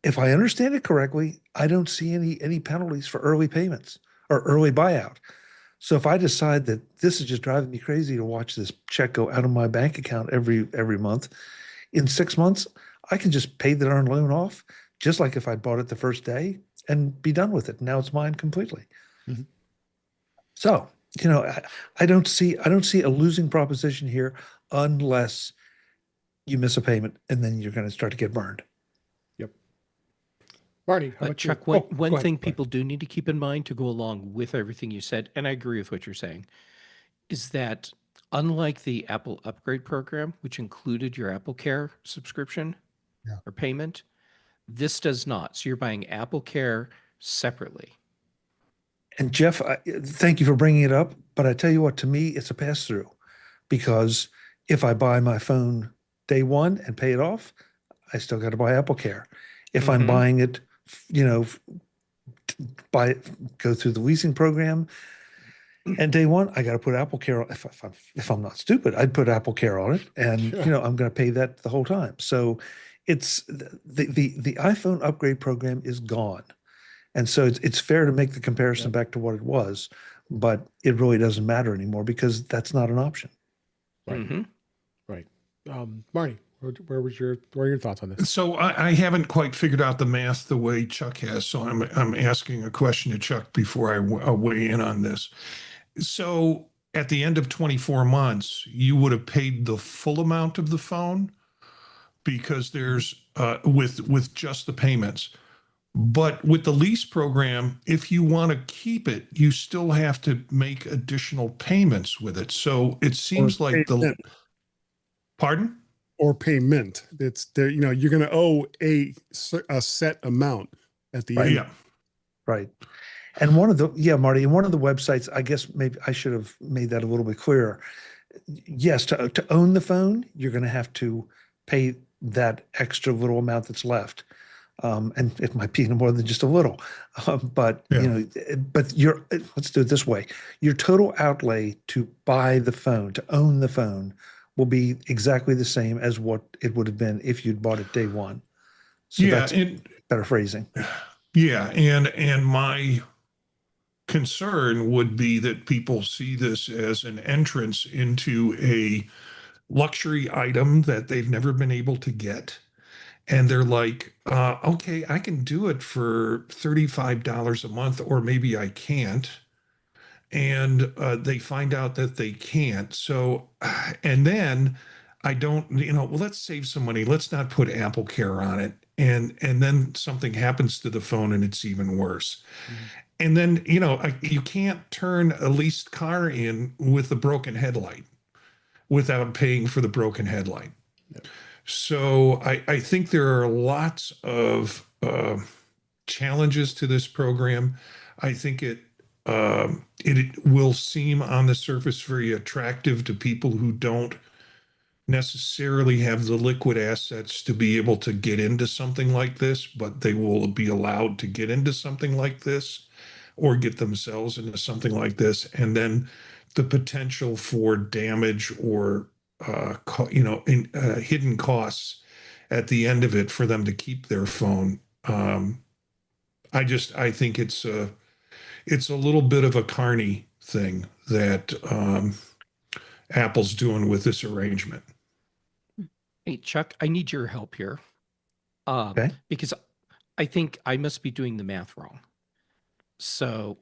[SPEAKER 4] If I understand it correctly, I don't see any penalties for early payments or early buyout. So if I decide that this is just driving me crazy to watch this check go out of my bank account every month, in 6 months, I can just pay the darn loan off, just like if I bought it the first day and be done with it. Now it's mine completely. So, I don't see a losing proposition here unless you miss a payment and then you're going to start to get burned.
[SPEAKER 2] Marty, how
[SPEAKER 6] But
[SPEAKER 2] about
[SPEAKER 6] Chuck,
[SPEAKER 2] you?
[SPEAKER 6] one,
[SPEAKER 2] Oh,
[SPEAKER 6] one
[SPEAKER 2] go ahead,
[SPEAKER 6] thing
[SPEAKER 2] go ahead.
[SPEAKER 6] people do need to keep in mind to go along with everything you said, and I agree with what you're saying, is that unlike the Apple Upgrade program, which included your Apple Care subscription or payment, this does not. So you're buying Apple Care separately.
[SPEAKER 4] And Jeff, thank you for bringing it up. But I tell you what, to me, it's a pass through because if I buy my phone day one and pay it off, I still got to buy Apple Care. If I'm buying it, go through the leasing program, and day one, I got to put Apple Care on. If I'm not stupid, I'd put Apple Care on it, and I'm going to pay that the whole time. So it's the iPhone upgrade program is gone. And so it's fair to make the comparison back to what it was, but it really doesn't matter anymore because that's not an option.
[SPEAKER 2] Right. Right. Marty, what are your thoughts on this?
[SPEAKER 5] So I haven't quite figured out the math the way Chuck has. So I'm asking a question to Chuck before I weigh in on this. So at the end of 24 months, you would have paid the full amount of the phone because there's with just the payments. But with the lease program, if you want to keep it, you still have to make additional payments with it. So it seems like pardon?
[SPEAKER 1] Or payment. It's there, you're going to owe a set amount at the end.
[SPEAKER 5] Yeah.
[SPEAKER 4] Right. And Marty, and one of the websites, I guess maybe I should have made that a little bit clearer. Yes, to own the phone, you're going to have to pay that extra little amount that's left. And it might be more than just a little, but let's do it this way. Your total outlay to buy the phone, to own the phone, will be exactly the same as what it would have been if you'd bought it day one. So that's better phrasing.
[SPEAKER 5] Yeah, and my concern would be that people see this as an entrance into a luxury item that they've never been able to get. And they're like, okay, I can do it for $35 a month, or maybe I can't. And they find out that they can't. So, and then I don't, well, let's save some money. Let's not put Apple Care on it. And then something happens to the phone and it's even worse. And then, you can't turn a leased car in with a broken headlight without paying for the broken headlight. So I think there are lots of challenges to this program. I think it will seem on the surface very attractive to people who don't necessarily have the liquid assets to be able to get into something like this, but they will be allowed to get into something like this or get themselves into something like this. And then the potential for damage or hidden costs at the end of it for them to keep their phone. I think it's a little bit of a carny thing that Apple's doing with this arrangement.
[SPEAKER 6] Hey, Chuck, I need your help here.
[SPEAKER 4] Okay.
[SPEAKER 6] Because I think I must be doing the math wrong. So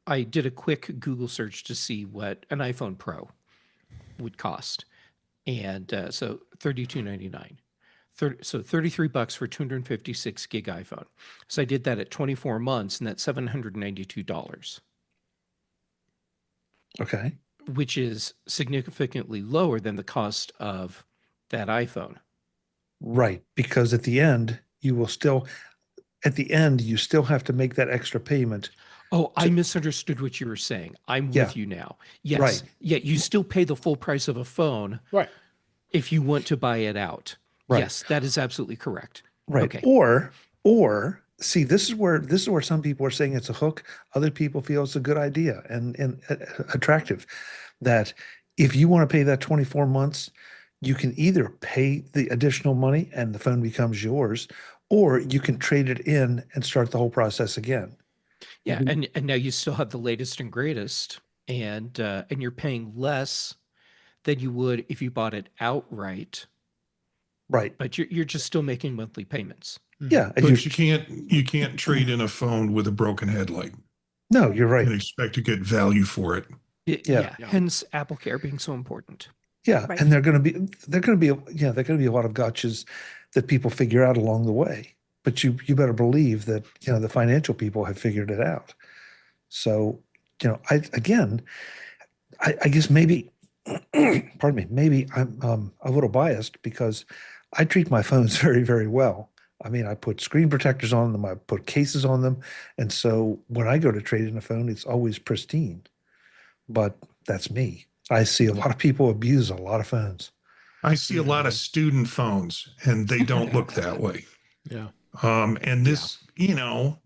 [SPEAKER 6] I did a quick Google search to see what an iPhone Pro would cost, and so $32.99. So $33 for 256 gig iPhone. So I did that at 24 months, and that's $792,
[SPEAKER 4] Okay.
[SPEAKER 6] which is significantly lower than the cost of that iPhone.
[SPEAKER 4] Right. Because at the end, you still have to make that extra payment.
[SPEAKER 6] Oh, I misunderstood what you were saying. I'm
[SPEAKER 4] Yeah.
[SPEAKER 6] with you now. Yes.
[SPEAKER 4] Right.
[SPEAKER 6] Yeah, you still pay the full price of a phone
[SPEAKER 2] Right.
[SPEAKER 6] if you want to buy it out.
[SPEAKER 4] Right.
[SPEAKER 6] Yes, that is absolutely correct.
[SPEAKER 4] Right.
[SPEAKER 6] Okay.
[SPEAKER 4] Or see, this is where some people are saying it's a hook. Other people feel it's a good idea and attractive. That if you want to pay that 24 months, you can either pay the additional money and the phone becomes yours, or you can trade it in and start the whole process again.
[SPEAKER 6] Yeah, and now you still have the latest and greatest, and you're paying less than you would if you bought it outright,
[SPEAKER 4] Right.
[SPEAKER 6] but you're just still making monthly payments.
[SPEAKER 4] Yeah. And
[SPEAKER 5] But you can't trade in a phone with a broken headlight
[SPEAKER 4] no, you're right.
[SPEAKER 5] and expect to get value for it.
[SPEAKER 4] Yeah.
[SPEAKER 6] Hence Apple Care being so important.
[SPEAKER 4] Yeah,
[SPEAKER 3] Right.
[SPEAKER 4] and they're going to be a lot of gotchas that people figure out along the way. But you better believe that the financial people have figured it out. So I guess maybe, pardon me, maybe I'm a little biased because I treat my phones very, very well. I mean, I put screen protectors on them, I put cases on them, and so when I go to trade in a phone, it's always pristine. But that's me. I see a lot of people abuse a lot of phones.
[SPEAKER 5] I see a lot of student phones, and they don't look that way.
[SPEAKER 2] Yeah.
[SPEAKER 5] And this,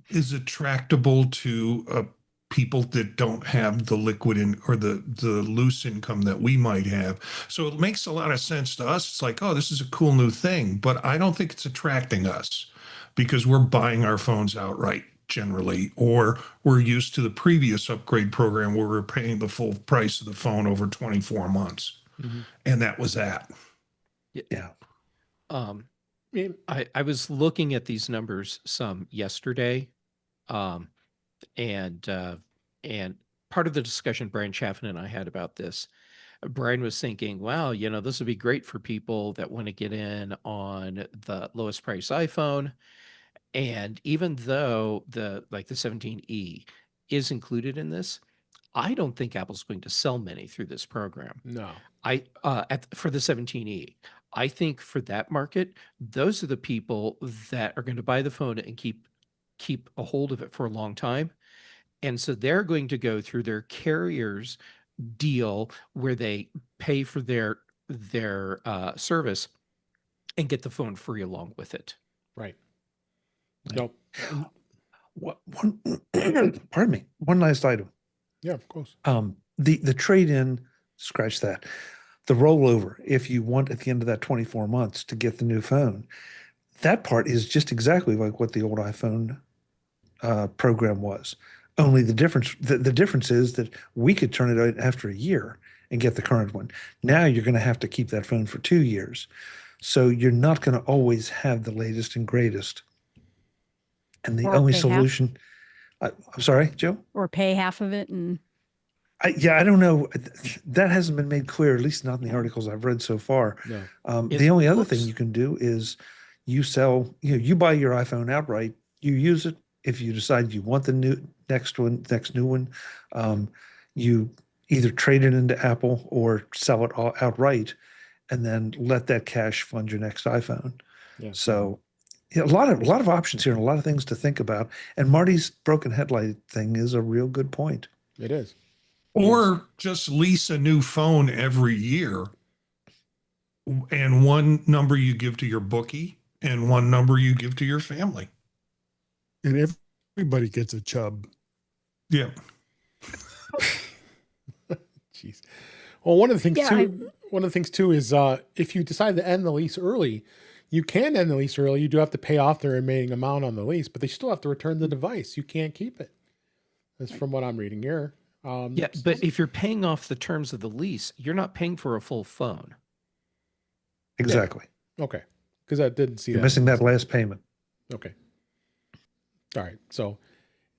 [SPEAKER 5] is attractable to people that don't have the liquid or the loose income that we might have. So it makes a lot of sense to us. It's like, oh, this is a cool new thing, but I don't think it's attracting us because we're buying our phones outright generally, or we're used to the previous upgrade program where we're paying the full price of the phone over 24 months.
[SPEAKER 2] Mhm.
[SPEAKER 5] And that was that.
[SPEAKER 4] Yeah.
[SPEAKER 6] I was looking at these numbers some yesterday, and part of the discussion Brian Chaffin and I had about this, Brian was thinking, wow, this would be great for people that want to get in on the lowest price iPhone. And even though the 17E is included in this, I don't think Apple's going to sell many through this program.
[SPEAKER 2] No.
[SPEAKER 6] For the 17E, I think for that market, those are the people that are going to buy the phone and keep a hold of it for a long time. And so they're going to go through their carrier's deal where they pay for their service and get the phone free along with it.
[SPEAKER 2] Right. Nope.
[SPEAKER 4] Pardon me. One last item.
[SPEAKER 2] Yeah, of course.
[SPEAKER 4] The trade-in, scratch that. The rollover, if you want at the end of that 24 months to get the new phone, that part is just exactly like what the old iPhone program was. Only the difference is that we could turn it out after a year and get the current one. Now you're going to have to keep that phone for 2 years. So you're not going to always have the latest and greatest. And the
[SPEAKER 3] Or
[SPEAKER 4] only
[SPEAKER 3] pay half.
[SPEAKER 4] solution, I'm sorry, Joe?
[SPEAKER 3] Or pay half of it and
[SPEAKER 4] I don't know. That hasn't been made clear, at least not in the articles I've read so far.
[SPEAKER 2] No.
[SPEAKER 4] The only other thing you can do is you buy your iPhone outright, you use it. If you decide you want the next new one, you either trade it into Apple or sell it outright, and then let that cash fund your next iPhone.
[SPEAKER 2] Yeah.
[SPEAKER 4] So a lot of options here and a lot of things to think about. And Marty's broken headlight thing is a real good point.
[SPEAKER 2] It is.
[SPEAKER 5] Or just lease a new phone every year, and one number you give to your bookie and one number you give to your family.
[SPEAKER 1] And everybody gets a chub.
[SPEAKER 5] Yeah.
[SPEAKER 2] Jeez. Well, one of the things
[SPEAKER 3] Yeah,
[SPEAKER 2] too is if you decide to end the lease early, you can end the lease early. You do have to pay off the remaining amount on the lease, but they still have to return the device. You can't keep it. That's from what I'm reading here.
[SPEAKER 6] But if you're paying off the terms of the lease, you're not paying for a full phone.
[SPEAKER 4] Exactly.
[SPEAKER 2] Okay. Because I didn't see
[SPEAKER 4] You're
[SPEAKER 2] that.
[SPEAKER 4] missing that last payment.
[SPEAKER 2] Okay. All right. So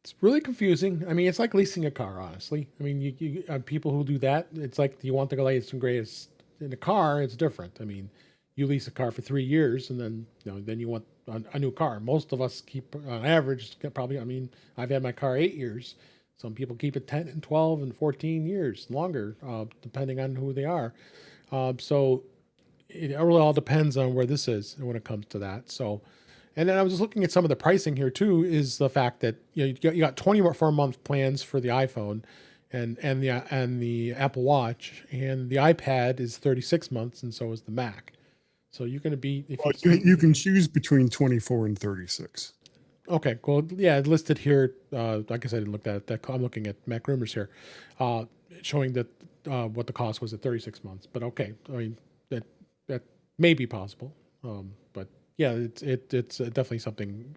[SPEAKER 2] It's really confusing. I mean, it's like leasing a car, honestly. I mean, you people who do that, it's like, do you want the latest and greatest? In a car, it's different. I mean, you lease a car for 3 years, and then then you want a new car. Most of us keep, on average, probably. I mean, I've had my car 8 years. Some people keep it 10 and 12 and 14 years longer, depending on who they are. So it really all depends on where this is when it comes to that. So. And then I was just looking at some of the pricing here too. Is the fact that you got 24-month plans for the iPhone, and the Apple Watch, and the iPad is 36 months, and so is the Mac. So you're going to be
[SPEAKER 1] you can choose between 24 and 36.
[SPEAKER 2] Okay, well, yeah, it's listed here. Like I said, I didn't look at it. I'm looking at Mac Rumors here, showing that what the cost was at 36 months. But okay, I mean that may be possible, but. Yeah, it's definitely something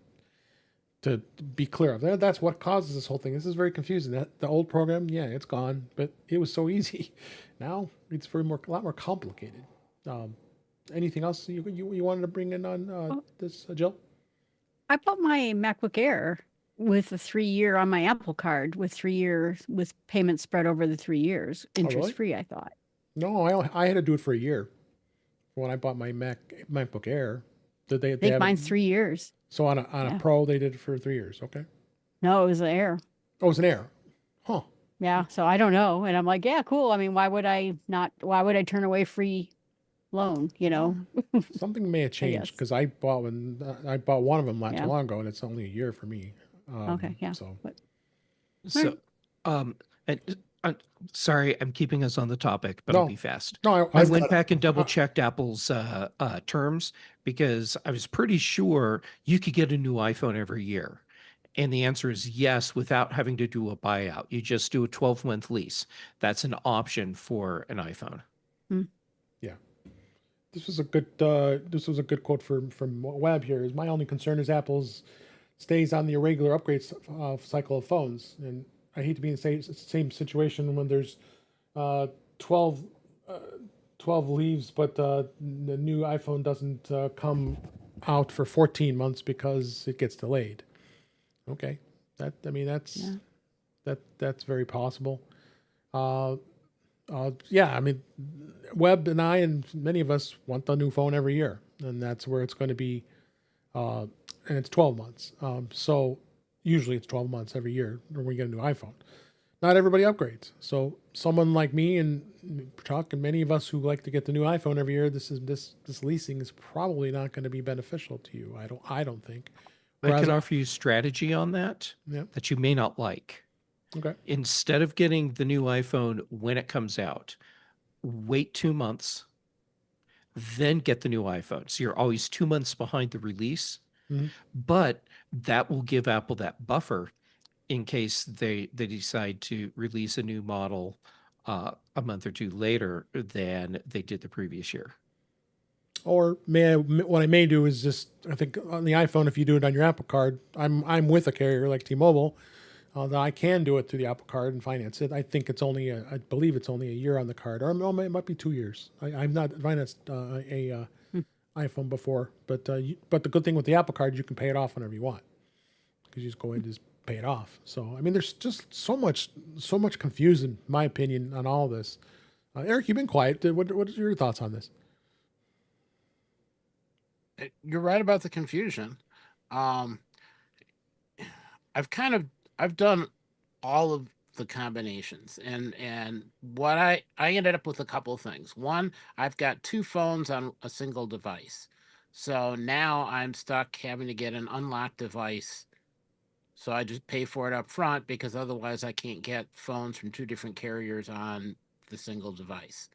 [SPEAKER 2] to be clear of. That's what causes this whole thing. This is very confusing. That the old program, yeah, it's gone, but it was so easy. Now it's a lot more complicated. Anything else you wanted to bring in on this, Jill?
[SPEAKER 3] I bought my MacBook Air with a 3-year on my Apple Card with 3 years with payments spread over the 3 years, interest free. I thought.
[SPEAKER 2] No, I had to do it for a year when I bought my MacBook Air. Did they?
[SPEAKER 3] I think mine's 3 years.
[SPEAKER 2] So on a Pro, they did it for 3 years. Okay.
[SPEAKER 3] No, it was an Air.
[SPEAKER 2] Oh, it was an Air. Huh.
[SPEAKER 3] Yeah. So I don't know, and I'm like, yeah, cool. I mean, why would I turn away free loan?
[SPEAKER 2] Something may have changed because I bought one of them not too long ago, and it's only a year for me.
[SPEAKER 3] Okay. Yeah.
[SPEAKER 6] So, sorry, I'm keeping us on the topic, but I'll be fast.
[SPEAKER 2] No,
[SPEAKER 6] I went back and double checked Apple's terms because I was pretty sure you could get a new iPhone every year. And the answer is yes, without having to do a buyout. You just do a 12-month lease. That's an option for an iPhone.
[SPEAKER 2] Yeah. This was a good quote from Webb here. Is my only concern is Apple's stays on the irregular upgrade cycle of phones, and I hate to be in the same situation when there's 12 leaves, but the new iPhone doesn't come out for 14 months because it gets delayed. Okay, that's very possible. Yeah, I mean, Webb and I and many of us want the new phone every year, and that's where it's going to be. And it's 12 months. So usually it's 12 months every year when we get a new iPhone. Not everybody upgrades. So someone like me and Chuck and many of us who like to get the new iPhone every year, this leasing is probably not going to be beneficial to you. I don't think.
[SPEAKER 6] I can offer you strategy on that that you may not like.
[SPEAKER 2] Okay.
[SPEAKER 6] Instead of getting the new iPhone when it comes out, wait 2 months, then get the new iPhone. So you're always 2 months behind the release.
[SPEAKER 2] Mm-hmm.
[SPEAKER 6] But that will give Apple that buffer in case they decide to release a new model a month or two later than they did the previous year.
[SPEAKER 2] Or what I may do is just, I think on the iPhone, if you do it on your Apple Card, I'm with a carrier like T-Mobile, that I can do it through the Apple Card and finance it. I think I believe it's only a year on the card, or it might be 2 years. I'm not financed a iPhone before, but the good thing with the Apple Card, you can pay it off whenever you want, because you just go ahead and just pay it off. So I mean, there's just so much confusion, in my opinion, on all this. Eric, you've been quiet. What are your thoughts on this?
[SPEAKER 8] You're right about the confusion. I've done all of the combinations, and what I ended up with a couple of things. One, I've got 2 phones on a single device. So now I'm stuck having to get an unlocked device. So I just pay for it up front, because otherwise I can't get phones from 2 different carriers on the single device.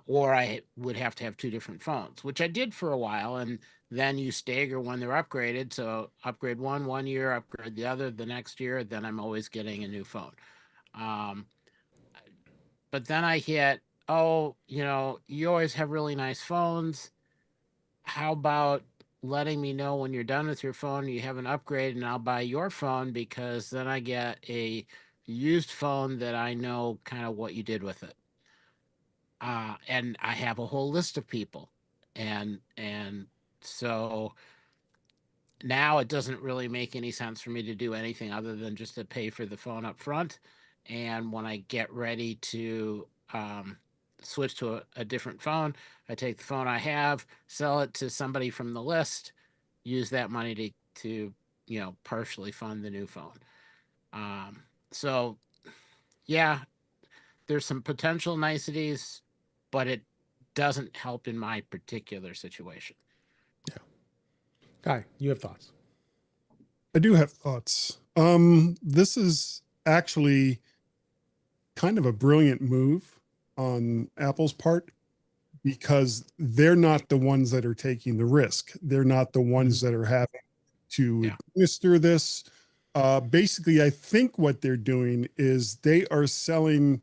[SPEAKER 8] Or I would have to have 2 different phones, which I did for a while. And then you stagger when they're upgraded. So upgrade one year, upgrade the other the next year. Then I'm always getting a new phone. But then I hit, you always have really nice phones. How about letting me know when you're done with your phone, you have an upgrade, and I'll buy your phone, because then I get a used phone that I know kind of what you did with it. And I have a whole list of people, and so now it doesn't really make any sense for me to do anything other than just to pay for the phone up front. And when I get ready to switch to a different phone, I take the phone I have, sell it to somebody from the list, use that money to partially fund the new phone. So yeah, there's some potential niceties, but it doesn't help in my particular situation.
[SPEAKER 2] Yeah. Guy, you have thoughts?
[SPEAKER 1] I do have thoughts. This is actually kind of a brilliant move on Apple's part, because they're not the ones that are taking the risk. They're not the ones that are having to administer this. Basically, I think what they're doing is they are selling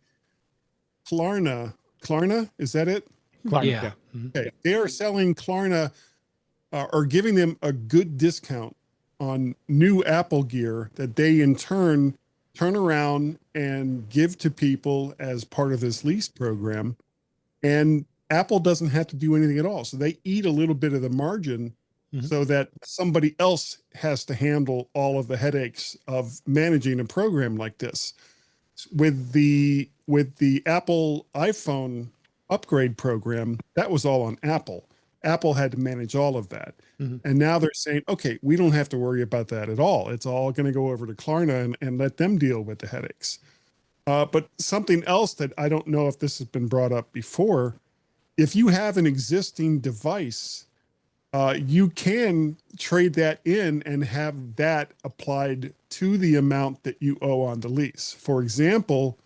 [SPEAKER 1] Klarna. Klarna, is that it?
[SPEAKER 2] Clark,
[SPEAKER 6] Yeah.
[SPEAKER 1] Okay. They are selling Klarna or giving them a good discount on new Apple gear that they in turn turn around and give to people as part of this lease program. And Apple doesn't have to do anything at all. So they eat a little bit of the margin so that somebody else has to handle all of the headaches of managing a program like this. With the Apple iPhone upgrade program, that was all on Apple. Apple had to manage all of that. And now they're saying, okay, we don't have to worry about that at all. It's all going to go over to Klarna and let them deal with the headaches. But something else that I don't know if this has been brought up before, if you have an existing device, you can trade that in and have that applied to the amount that you owe on the lease. For example,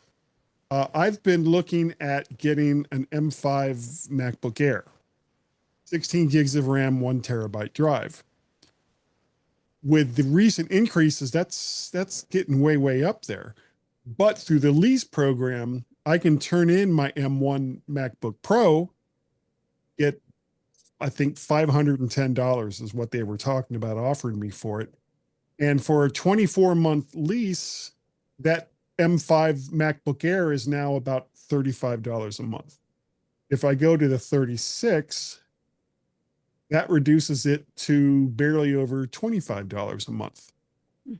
[SPEAKER 1] I've been looking at getting an M5 MacBook Air, 16 gigs of RAM, 1 terabyte drive. With the recent increases, that's getting way up there. But through the lease program, I can turn in my M1 MacBook Pro, get, I think $510 is what they were talking about offering me for it. And for a 24-month lease, that M5 MacBook Air is now about $35 a month. If I go to the 36, that reduces it to barely over $25 a month.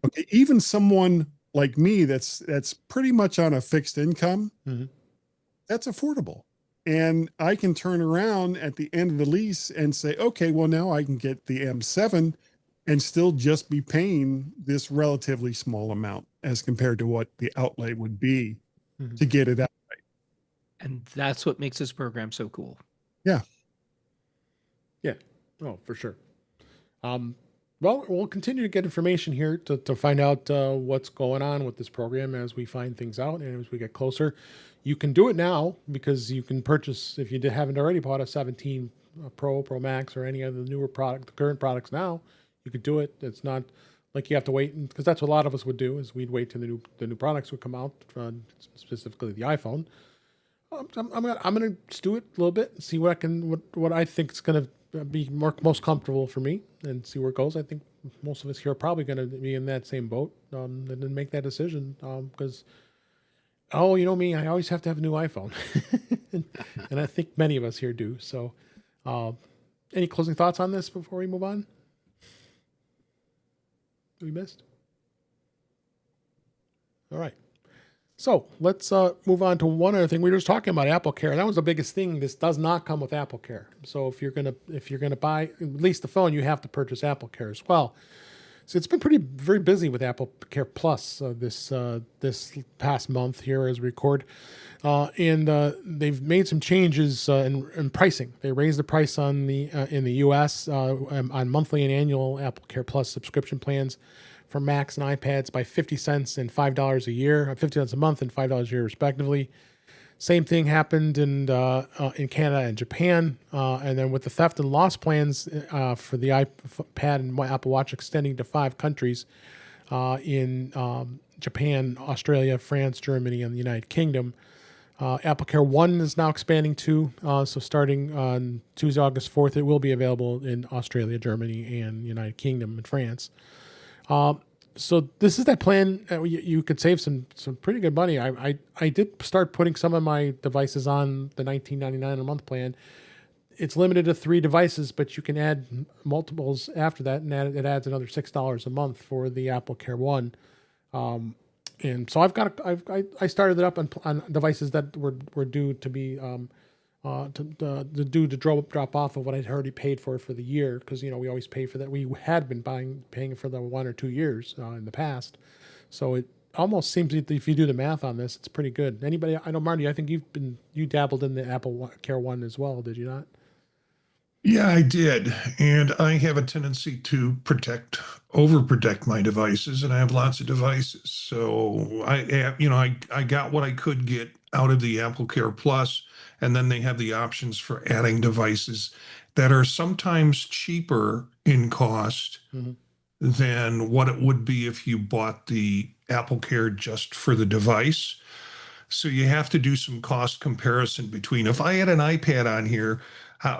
[SPEAKER 1] Okay, even someone like me that's pretty much on a fixed income, that's affordable. And I can turn around at the end of the lease and say, okay, well, now I can get the M7 and still just be paying this relatively small amount as compared to what the outlay would be to get it out.
[SPEAKER 6] And that's what makes this program so cool.
[SPEAKER 1] Yeah.
[SPEAKER 2] Yeah. Oh, for sure. Well, we'll continue to get information here to find out what's going on with this program as we find things out and as we get closer. You can do it now because you can purchase, if you haven't already bought a 17 Pro Max, or any other newer product, the current products now, you could do it. It's not like you have to wait, because that's what a lot of us would do, is we'd wait till the new products would come out, specifically the iPhone. I'm gonna do it a little bit and see what I think is gonna be most comfortable for me, and see where it goes. I think most of us here are probably going to be in that same boat, and then make that decision, because you know me, I always have to have a new iPhone. and I think many of us here do. So any closing thoughts on this before we move on? We missed? All right. So let's move on to one other thing. We were just talking about Apple Care. That was the biggest thing. This does not come with Apple Care. So if you're gonna buy at least the phone, you have to purchase Apple Care as well. So it's been very busy with Apple Care Plus this past month here as we record, and they've made some changes in pricing. They raised the price on the in the U.S. On monthly and annual Apple Care Plus subscription plans for Macs and iPads by 50 cents and $5 a year, 50 cents a month and $5 a year respectively. Same thing happened in Canada and Japan. And then with the theft and loss plans for the iPad and Apple Watch extending to 5 countries in Japan, Australia, France, Germany, and the United Kingdom. Apple Care One is now expanding too. So starting on Tuesday, August 4th, it will be available in Australia, Germany, and United Kingdom and France. So this is that plan. You could save some pretty good money. I did start putting some of my devices on the $19.99 a month plan, it's limited to 3 devices, but you can add multiples after that, and it adds another $6 a month for the Apple Care One. And so I started it up on devices that were due to be to drop off of what I'd already paid for the year, because we always pay for that. We had been paying for the 1 or 2 years in the past, so it almost seems that if you do the math on this, it's pretty good. Anybody? I know, Marty, I think you dabbled in the Apple Care One as well, did you not?
[SPEAKER 5] Yeah, I did. And I have a tendency to overprotect my devices, and I have lots of devices. So I got what I could get out of the Apple Care Plus, and then they have the options for adding devices that are sometimes cheaper in cost than what it would be if you bought the Apple Care just for the device. So you have to do some cost comparison between, if I had an iPad on here,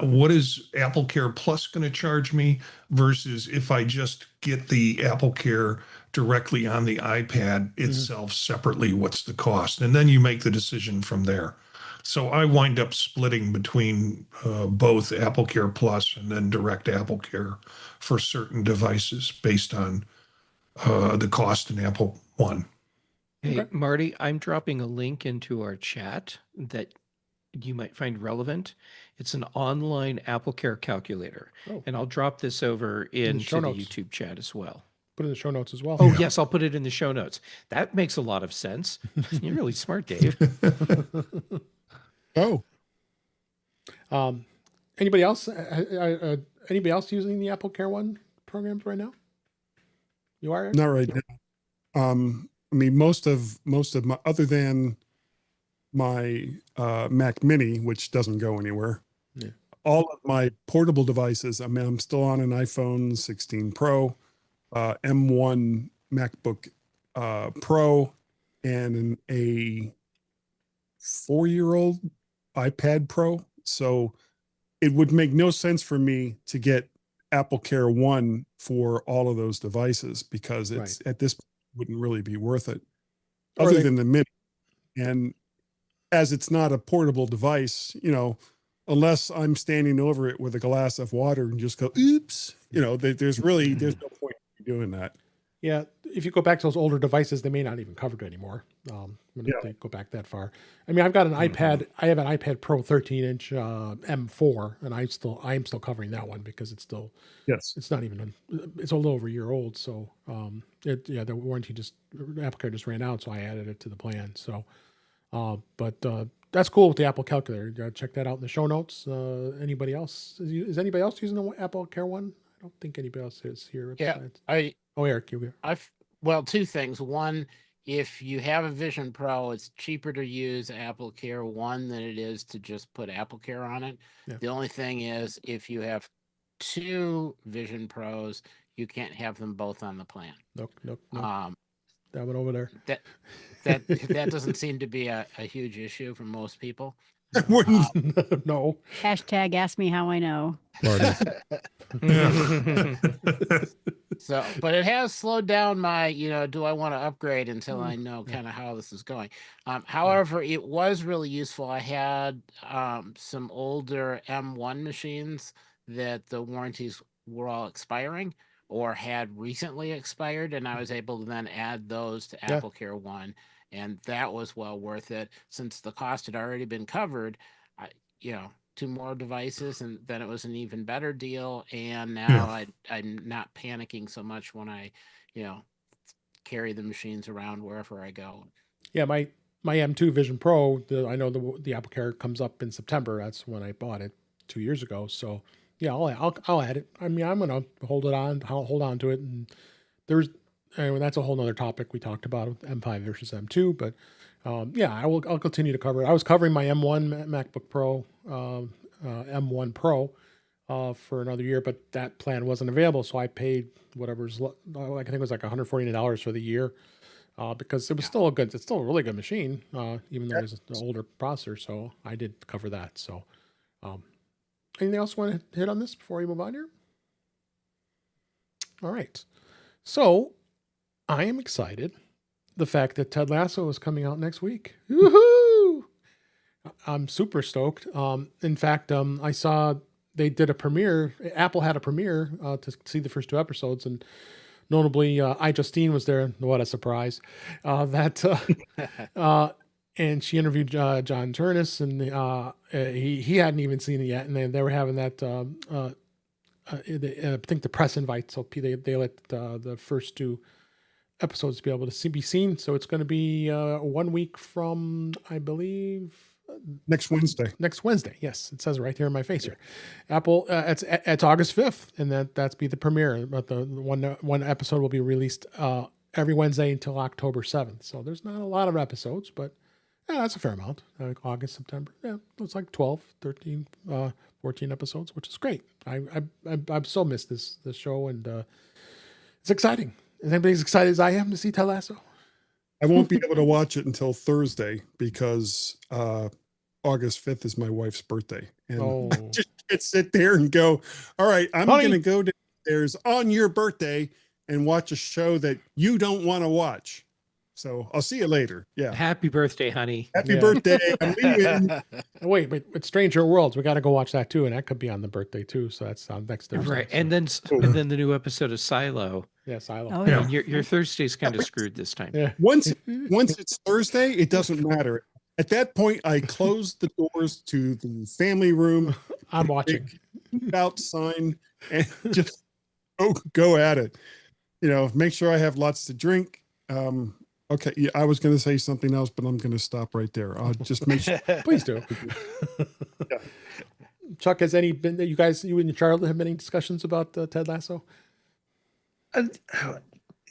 [SPEAKER 5] what is Apple Care Plus going to charge me versus if I just get the Apple Care directly on the iPad itself separately, what's the cost? And then you make the decision from there. So I wind up splitting between both Apple Care Plus and then direct Apple Care for certain devices based on the cost in Apple One.
[SPEAKER 6] Hey,
[SPEAKER 2] Okay.
[SPEAKER 6] Marty, I'm dropping a link into our chat that you might find relevant. It's an online Apple Care calculator.
[SPEAKER 2] Oh.
[SPEAKER 6] And I'll drop this over into
[SPEAKER 2] show
[SPEAKER 6] the
[SPEAKER 2] notes.
[SPEAKER 6] YouTube chat as well.
[SPEAKER 2] Put it in the show notes as well.
[SPEAKER 6] Oh, yes, I'll put it in the show notes. That makes a lot of sense. You're really smart, Dave.
[SPEAKER 1] Oh,
[SPEAKER 2] Anybody else? Anybody else using the Apple Care One programs right now? You are?
[SPEAKER 1] not right now. I mean, most of my, other than my Mac Mini, which doesn't go anywhere, all of my portable devices. I mean, I'm still on an iPhone 16 Pro, M1 MacBook Pro, and a 4-year-old iPad Pro. So it would make no sense for me to get Apple Care One for all of those devices, because it's at this point wouldn't really be worth it, other than the Mini. And as it's not a portable device, unless I'm standing over it with a glass of water and just go, oops, there's no point in doing that.
[SPEAKER 2] Yeah, if you go back to those older devices, they may not even cover it anymore. When they go back that far. I mean, I've got an iPad. I have an iPad Pro 13-inch M4, and I'm still covering that one because it's still it's not even it's a little over a year old. So the warranty Apple Care just ran out, so I added it to the plan. So, but that's cool with the Apple calculator. Check that out in the show notes. Anybody else? Is anybody else using the Apple Care One? I don't think anybody else is here.
[SPEAKER 8] Yeah,
[SPEAKER 2] Eric, you here?
[SPEAKER 8] Well, 2 things. One, if you have a Vision Pro, it's cheaper to use Apple Care One than it is to just put Apple Care on it. Yeah. The only thing is, if you have 2 Vision Pros, you can't have them both on the plan.
[SPEAKER 2] Nope. That one over there.
[SPEAKER 8] That doesn't seem to be a huge issue for most people.
[SPEAKER 2] No.
[SPEAKER 3] Hashtag ask me how I know.
[SPEAKER 8] So, but it has slowed down my, do I want to upgrade until I know kind of how this is going. However, it was really useful. I had some older M1 machines that the warranties were all expiring or had recently expired, and I was able to then add those to Apple Care One, and that was well worth it since the cost had already been covered. 2 more devices, and then it was an even better deal. And now I'm not panicking so much when I, carry the machines around wherever I go.
[SPEAKER 2] Yeah, my M2 Vision Pro, I know the Apple Care comes up in September. That's when I bought it 2 years ago. So yeah, I'll add it. I mean, I'm gonna hold on to it, and that's a whole nother topic we talked about with M5 versus M2. But I'll continue to cover it. I was covering my M1 MacBook Pro, M1 Pro, for another year, but that plan wasn't available, so I paid whatever's. I think it was like $149 for the year, because it was still it's still a really good machine, even though it's an older processor. So I did cover that. So, anything else you want to hit on this before we move on here? All right, so I am excited. The fact that Ted Lasso is coming out next week. Woohoo! I'm super stoked. In fact, I saw they did a premiere. Apple had a premiere to see the first 2 episodes, and notably, Justine was there. What a surprise! And she interviewed John Turnus, and he hadn't even seen it yet, and they were having that. I think the press invite, so they let the first 2 episodes be able to be seen. So it's going to be 1 week from, I believe,
[SPEAKER 1] Next Wednesday.
[SPEAKER 2] Next Wednesday, yes, it says it right there in my face here. Apple, it's August 5th, and that's be the premiere. But the one episode will be released every Wednesday until October 7th. So there's not a lot of episodes, but yeah, that's a fair amount. Like August, September, yeah, it's like 12, 13, 14 episodes, which is great. I've so missed this show, and it's exciting. Is anybody as excited as I am to see Ted Lasso?
[SPEAKER 1] I won't be able to watch it until Thursday because August 5th is my wife's birthday. And I just can't sit there and go, all right, I'm going to go downstairs on your birthday and watch a show that you don't want to watch. So I'll see you later. Yeah.
[SPEAKER 6] Happy birthday, honey.
[SPEAKER 1] Happy birthday. I'm leaving.
[SPEAKER 2] Wait, but with Stranger Worlds, we got to go watch that too. And that could be on the birthday too. So that's on next Thursday.
[SPEAKER 6] Right.
[SPEAKER 2] So.
[SPEAKER 6] And then the new episode of Silo.
[SPEAKER 2] Yeah, Silo.
[SPEAKER 3] Oh,
[SPEAKER 6] I mean, your Thursday's kind of screwed this time.
[SPEAKER 2] Yeah.
[SPEAKER 1] Once it's Thursday, it doesn't matter. At that point, I close the doors to the family room.
[SPEAKER 2] I'm watching.
[SPEAKER 1] Out sign and just go at it. Make sure I have lots to drink. Okay, yeah, I was going to say something else, but I'm going to stop right there. I'll just make sure.
[SPEAKER 2] Please do. Yeah. Chuck, has you and Charlotte have any discussions about Ted Lasso?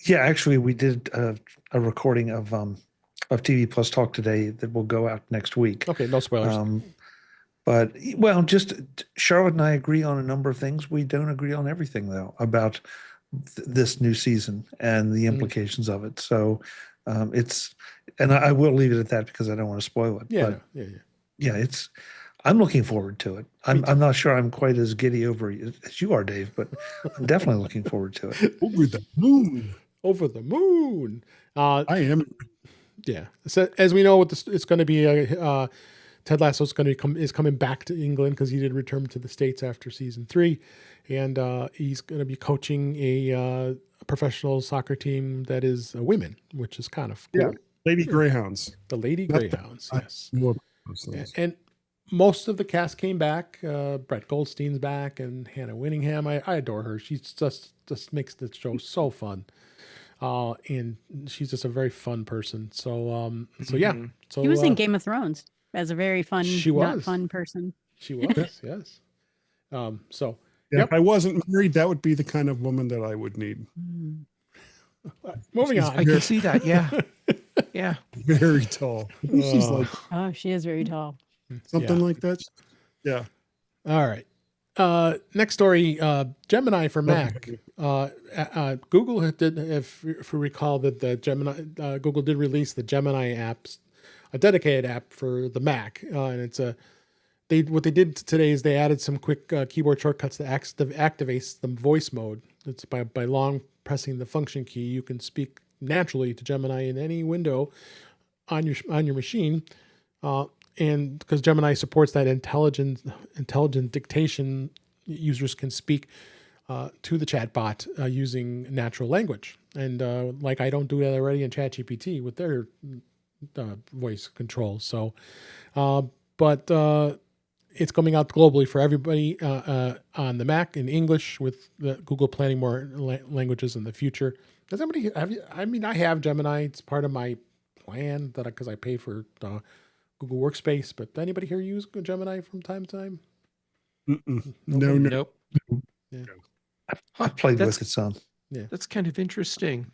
[SPEAKER 4] Yeah, actually, we did a recording of TV Plus Talk today that will go out next week.
[SPEAKER 2] Okay, no spoilers.
[SPEAKER 4] But just Charlotte and I agree on a number of things. We don't agree on everything though about this new season and the implications of it. So and I will leave it at that because I don't want to spoil it.
[SPEAKER 2] Yeah,
[SPEAKER 4] but yeah. I'm looking forward to it. I'm not sure I'm quite as giddy over it as you are, Dave, but I'm definitely looking forward to it.
[SPEAKER 1] Over the moon.
[SPEAKER 2] Over the moon.
[SPEAKER 1] I am.
[SPEAKER 2] Yeah. So as we know, it's going to be Ted Lasso is coming back to England because he did return to the States after season 3, and he's going to be coaching a professional soccer team that is women, which is kind of cool.
[SPEAKER 1] Yeah, Lady Greyhounds.
[SPEAKER 2] The Lady Greyhounds, yes.
[SPEAKER 1] Yes.
[SPEAKER 2] And most of the cast came back. Brett Goldstein's back, and Hannah Winningham. I adore her. She just makes the show so fun. And she's just a very fun person. So yeah. So
[SPEAKER 3] he was in Game of Thrones as a very fun, not fun person.
[SPEAKER 2] She was, yes. So
[SPEAKER 1] yeah, if I wasn't married, that would be the kind of woman that I would need.
[SPEAKER 2] Moving on.
[SPEAKER 6] I can see that. Yeah. Yeah.
[SPEAKER 1] Very tall. She's like,
[SPEAKER 3] oh, she is very tall.
[SPEAKER 1] Something like that. Yeah.
[SPEAKER 2] All right. Next story, Gemini for Mac. Google did, if you recall, that the Gemini, Google did release the Gemini apps, a dedicated app for the Mac, and it's what they did today is they added some quick keyboard shortcuts that activates the voice mode. It's by long pressing the function key, you can speak naturally to Gemini in any window on your machine. And because Gemini supports that intelligent dictation, users can speak to the chatbot using natural language. And like I don't do that already in ChatGPT with their voice control. So, but it's coming out globally for everybody on the Mac in English, with Google planning more languages in the future. Does anybody I have Gemini. It's part of my plan because I pay for Google Workspace, but anybody here use Gemini from time to time?
[SPEAKER 1] No.
[SPEAKER 6] Nope.
[SPEAKER 2] Yeah.
[SPEAKER 4] I've played with it some.
[SPEAKER 2] Yeah.
[SPEAKER 6] That's kind of interesting.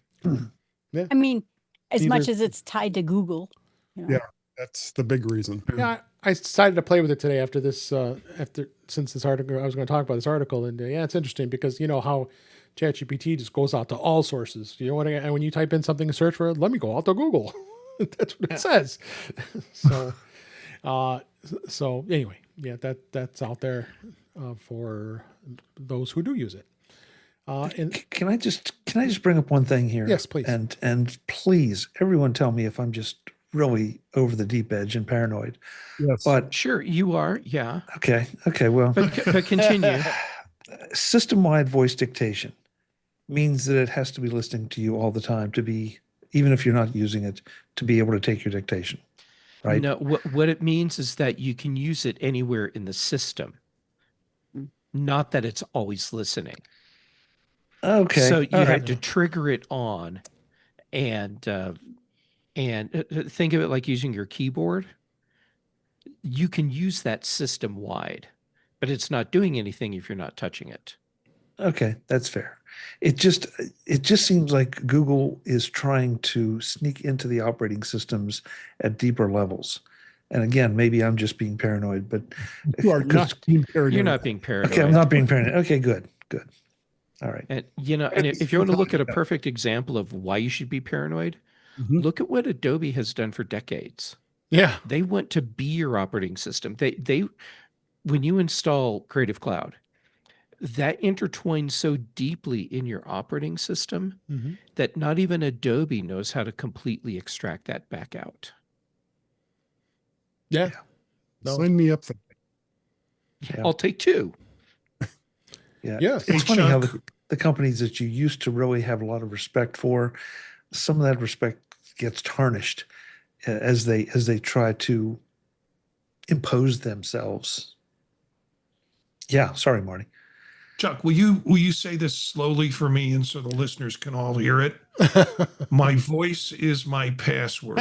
[SPEAKER 2] Yeah.
[SPEAKER 3] I mean, as much as it's tied to Google.
[SPEAKER 1] Yeah, that's the big reason.
[SPEAKER 2] Yeah, I decided to play with it today after this since this article, I was going to talk about this article, and yeah, it's interesting because you know how ChatGPT just goes out to all sources. You know what? And when you type in something to search for, let me go out to Google. That's what it says. So anyway, yeah, that's out there for those who do use it. And
[SPEAKER 4] can I just bring up one thing here?
[SPEAKER 2] Yes, please.
[SPEAKER 4] And please, everyone, tell me if I'm just really over the deep edge and paranoid.
[SPEAKER 1] Yes.
[SPEAKER 4] But
[SPEAKER 6] Sure, you are. Yeah.
[SPEAKER 4] okay, well,
[SPEAKER 6] But continue.
[SPEAKER 4] system-wide voice dictation means that it has to be listening to you all the time to be, even if you're not using it, to be able to take your dictation, right?
[SPEAKER 6] No, what it means is that you can use it anywhere in the system, not that it's always listening.
[SPEAKER 4] Okay.
[SPEAKER 6] So you
[SPEAKER 4] all
[SPEAKER 6] have
[SPEAKER 4] right.
[SPEAKER 6] to trigger it on, and think of it like using your keyboard. You can use that system wide, but it's not doing anything if you're not touching it.
[SPEAKER 4] Okay, that's fair. It just seems like Google is trying to sneak into the operating systems at deeper levels. And again, maybe I'm just being paranoid, but
[SPEAKER 1] You are not being paranoid.
[SPEAKER 6] You're not being paranoid.
[SPEAKER 4] okay, I'm not being paranoid. Okay, good. All right.
[SPEAKER 6] And and if you want to look at a perfect example of why you should be paranoid,
[SPEAKER 1] Mhm.
[SPEAKER 6] look at what Adobe has done for decades.
[SPEAKER 2] Yeah.
[SPEAKER 6] They want to be your operating system. They when you install Creative Cloud, that intertwines so deeply in your operating system
[SPEAKER 2] Mhm.
[SPEAKER 6] that not even Adobe knows how to completely extract that back out.
[SPEAKER 2] Yeah. No.
[SPEAKER 1] Sign me up for
[SPEAKER 4] Yeah.
[SPEAKER 6] I'll take two.
[SPEAKER 4] Yeah.
[SPEAKER 2] Yes.
[SPEAKER 4] It's
[SPEAKER 5] Hey,
[SPEAKER 4] funny how
[SPEAKER 5] Chuck.
[SPEAKER 4] the companies that you used to really have a lot of respect for, some of that respect gets tarnished as they try to impose themselves. Yeah, sorry, Marty.
[SPEAKER 5] Chuck, will you say this slowly for me and so the listeners can all hear it? My voice is my password.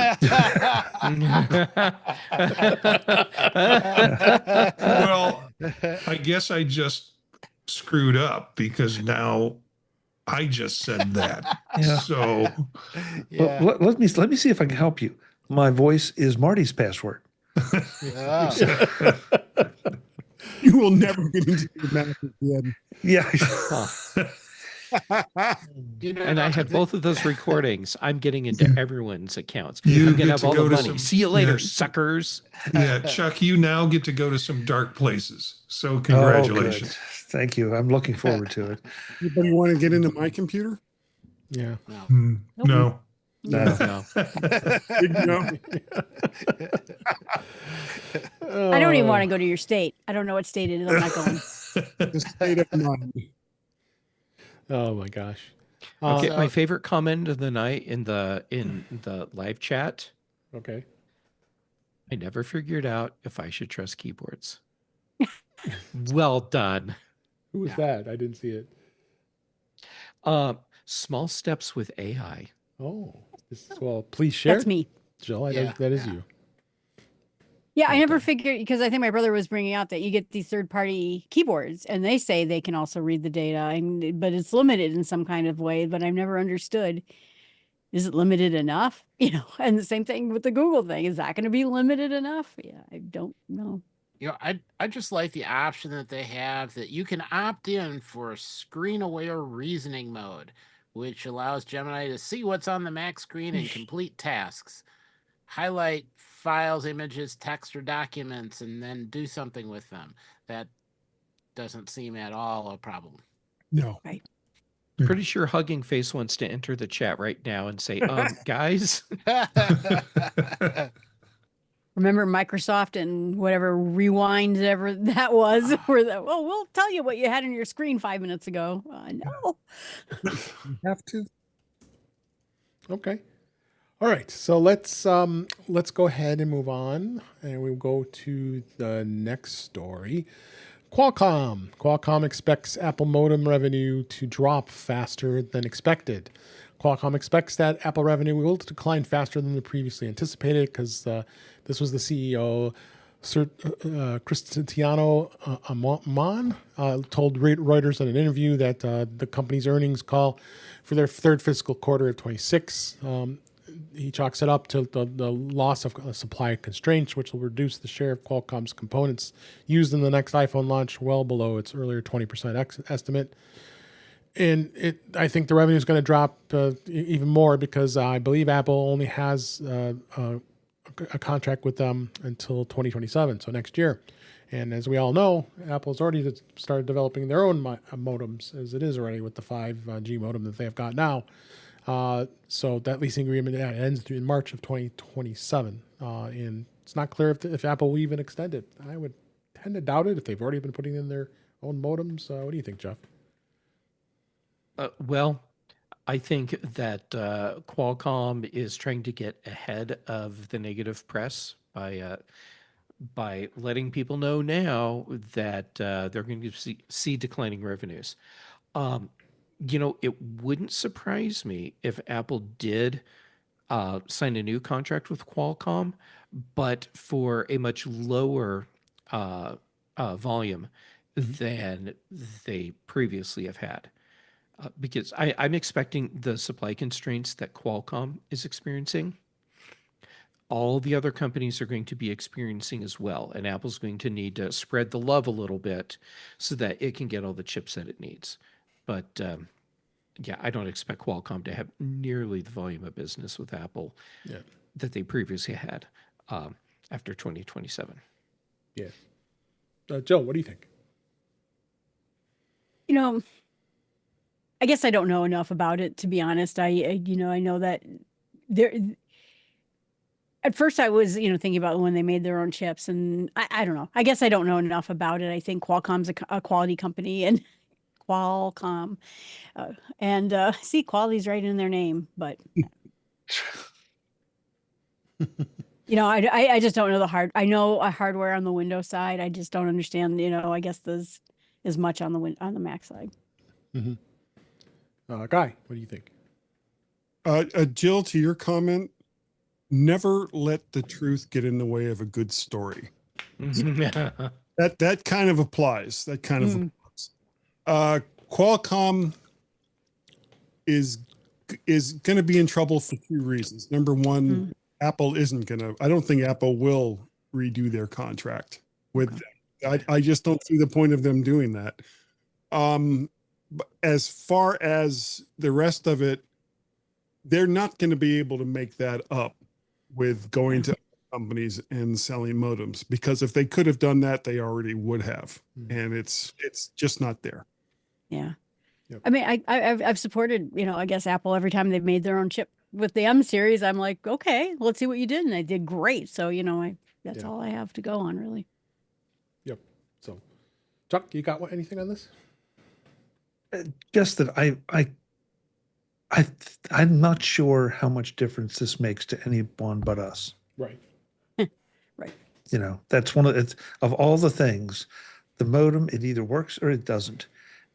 [SPEAKER 5] Well, I guess I just screwed up because now I just said that.
[SPEAKER 4] Yeah.
[SPEAKER 5] So
[SPEAKER 8] Yeah.
[SPEAKER 4] Well, let me see if I can help you. My voice is Marty's password.
[SPEAKER 8] Yeah.
[SPEAKER 1] you will never get into your Mac again.
[SPEAKER 4] Yeah.
[SPEAKER 8] You know,
[SPEAKER 6] And I have
[SPEAKER 8] the-
[SPEAKER 6] both of those recordings. I'm getting into everyone's accounts.
[SPEAKER 5] You
[SPEAKER 6] I'm gonna
[SPEAKER 5] get
[SPEAKER 6] have
[SPEAKER 5] to
[SPEAKER 6] all
[SPEAKER 5] go
[SPEAKER 6] the
[SPEAKER 5] to
[SPEAKER 6] money.
[SPEAKER 5] some-
[SPEAKER 6] See you later,
[SPEAKER 5] yeah.
[SPEAKER 6] suckers.
[SPEAKER 5] yeah, Chuck, you now get to go to some dark places. So
[SPEAKER 4] Oh, good.
[SPEAKER 5] congratulations.
[SPEAKER 4] Thank you. I'm looking forward to it.
[SPEAKER 1] Anybody want to get into my computer?
[SPEAKER 2] Yeah.
[SPEAKER 8] no.
[SPEAKER 5] Hmm, no.
[SPEAKER 4] No.
[SPEAKER 6] No.
[SPEAKER 1] Big no.
[SPEAKER 3] I don't even want to go to your state. I don't know what state it is. I'm not going.
[SPEAKER 1] Just state of mind.
[SPEAKER 2] Oh my gosh.
[SPEAKER 6] Okay,
[SPEAKER 8] So-
[SPEAKER 6] my favorite comment of the night in the live chat.
[SPEAKER 2] Okay.
[SPEAKER 6] I never figured out if I should trust keyboards. Well done.
[SPEAKER 2] Who was that? I didn't see it.
[SPEAKER 6] Small steps with AI.
[SPEAKER 2] Oh, well, please share.
[SPEAKER 3] That's me.
[SPEAKER 2] Jill.
[SPEAKER 8] Yeah,
[SPEAKER 2] That is
[SPEAKER 8] yeah.
[SPEAKER 2] you.
[SPEAKER 3] Yeah, I
[SPEAKER 6] Well
[SPEAKER 3] never
[SPEAKER 6] done.
[SPEAKER 3] figured because I think my brother was bringing out that you get these third-party keyboards, and they say they can also read the data, but it's limited in some kind of way. But I've never understood: is it limited enough? And the same thing with the Google thing. Is that going to be limited enough? Yeah, I don't know.
[SPEAKER 8] I just like the option that they have that you can opt in for screen aware reasoning mode, which allows Gemini to see what's on the Mac screen and complete tasks, highlight files, images, text, or documents, and then do something with them. That doesn't seem at all a problem.
[SPEAKER 1] No.
[SPEAKER 6] Pretty sure Hugging Face wants to enter the chat right now and say, guys,
[SPEAKER 3] Remember Microsoft and whatever rewind ever that was, where we'll tell you what you had on your screen 5 minutes ago. No.
[SPEAKER 1] You have to.
[SPEAKER 2] Okay. All right. So let's go ahead and move on, and we'll go to the next story. Qualcomm expects Apple modem revenue to drop faster than expected. Qualcomm expects that Apple revenue will decline faster than the previously anticipated because this was the CEO, Cristiano Amon, told Reuters in an interview that the company's earnings call for their third fiscal quarter of 26. He chalks it up to the loss of supply constraints, which will reduce the share of Qualcomm's components used in the next iPhone launch well below its earlier 20% estimate. And I think the revenue is going to drop even more because I believe Apple only has a contract with them until 2027, so next year. And as we all know, Apple's already started developing their own modems, as it is already with the 5G modem that they have got now. So that leasing agreement ends in March of 2027. And it's not clear if Apple will even extend it. I would tend to doubt it if they've already been putting in their own modems. What do you think, Jeff?
[SPEAKER 6] Well, I think that Qualcomm is trying to get ahead of the negative press by letting people know now that they're going to see declining revenues. It wouldn't surprise me if Apple did sign a new contract with Qualcomm, but for a much lower volume than they previously have had. Because I'm expecting the supply constraints that Qualcomm is experiencing, all the other companies are going to be experiencing as well. And Apple's going to need to spread the love a little bit so that it can get all the chips that it needs. But yeah, I don't expect Qualcomm to have nearly the volume of business with Apple that they previously had after 2027.
[SPEAKER 2] Yeah. Joe, what do you think?
[SPEAKER 3] I guess I don't know enough about it, to be honest. I know that there. At first, I was, thinking about when they made their own chips, and I don't know. I guess I don't know enough about it. I think Qualcomm's a quality company, and Qualcomm, see, quality's right in their name, but I just don't know I know a hardware on the Windows side. I just don't understand. I guess there's as much on the Mac side.
[SPEAKER 2] Mm-hmm. Guy, what do you think?
[SPEAKER 1] Jill, to your comment, never let the truth get in the way of a good story. That kind of applies. Qualcomm is going to be in trouble for two reasons. Number one, Apple isn't going to. I don't think Apple will redo their contract with them. I just don't see the point of them doing that. But as far as the rest of it, they're not going to be able to make that up with going to companies and selling modems, because if they could have done that, they already would have, and it's just not there.
[SPEAKER 3] Yeah.
[SPEAKER 2] Yep.
[SPEAKER 3] I mean, I've supported, I guess Apple every time they've made their own chip with the M series. I'm like, okay, let's see what you did, and they did great. So that's all I have to go on, really.
[SPEAKER 2] Yep. So, Chuck, you got anything on this?
[SPEAKER 4] Just that I'm not sure how much difference this makes to anyone but us.
[SPEAKER 2] Right.
[SPEAKER 3] Right.
[SPEAKER 4] That's one of all the things, the modem, it either works or it doesn't.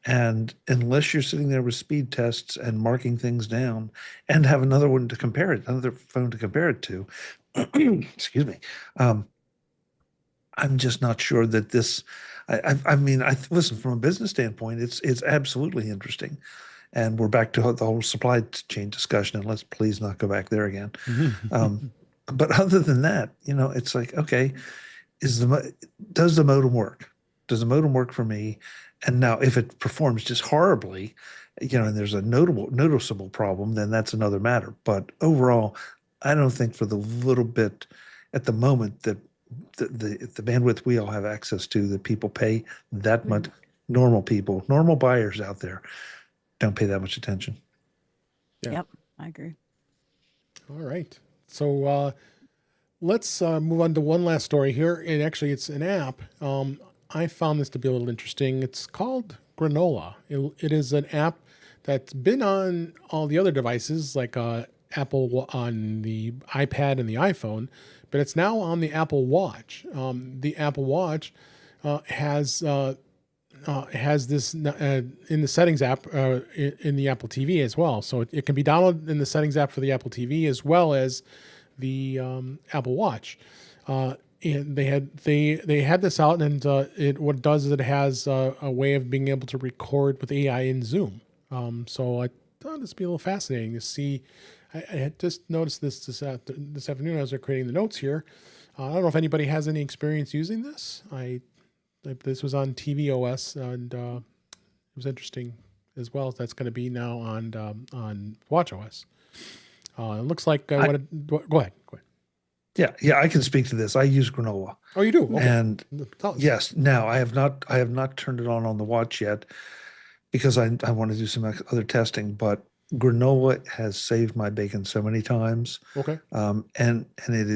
[SPEAKER 4] And unless you're sitting there with speed tests and marking things down and have another phone to compare it to, excuse me, I'm just not sure that this. I mean, listen, from a business standpoint, it's absolutely interesting, and we're back to the whole supply chain discussion. And let's please not go back there again. But other than that, it's like, okay, does the modem work? Does the modem work for me? And now, if it performs just horribly, and there's a noticeable problem, then that's another matter. But overall, I don't think for the little bit at the moment that the bandwidth we all have access to, that people pay that much, normal buyers out there don't pay that much attention.
[SPEAKER 2] Yeah.
[SPEAKER 3] Yep, I agree.
[SPEAKER 2] All right. So let's move on to one last story here. And actually, it's an app. I found this to be a little interesting. It's called Granola. It is an app that's been on all the other devices, like Apple on the iPad and the iPhone, but it's now on the Apple Watch. The Apple Watch has this in the settings app in the Apple TV as well. So it can be downloaded in the settings app for the Apple TV as well as the Apple Watch. And they had this out, and what it does is it has a way of being able to record with AI in Zoom. So I thought this would be a little fascinating to see. I had just noticed this afternoon as I was creating the notes here. I don't know if anybody has any experience using this. This was on tvOS, and it was interesting as well. That's going to be now on WatchOS. It looks like go ahead.
[SPEAKER 4] Yeah, I can speak to this. I use Granola.
[SPEAKER 2] Oh, you do? Okay.
[SPEAKER 4] And yes, now I have not turned it on the watch yet, because I want to do some other testing. But granola has saved my bacon so many times.
[SPEAKER 2] Okay.
[SPEAKER 4] And it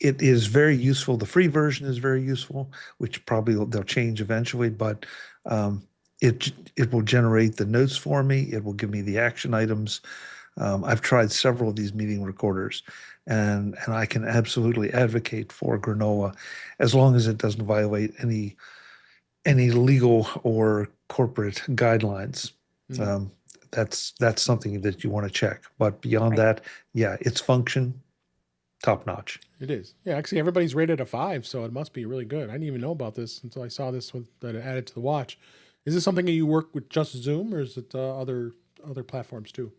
[SPEAKER 4] is very useful. The free version is very useful, which probably they'll change eventually, but it will generate the notes for me. It will give me the action items. I've tried several of these meeting recorders, and I can absolutely advocate for granola as long as it doesn't violate any legal or corporate guidelines.
[SPEAKER 2] Mhm.
[SPEAKER 4] That's something that you want to check. But beyond that, yeah, its function, top notch.
[SPEAKER 2] It is. Yeah, actually, everybody's rated a 5, so it must be really good. I didn't even know about this until I saw this that it added to the watch. Is this something that you work with just Zoom, or is it other platforms too?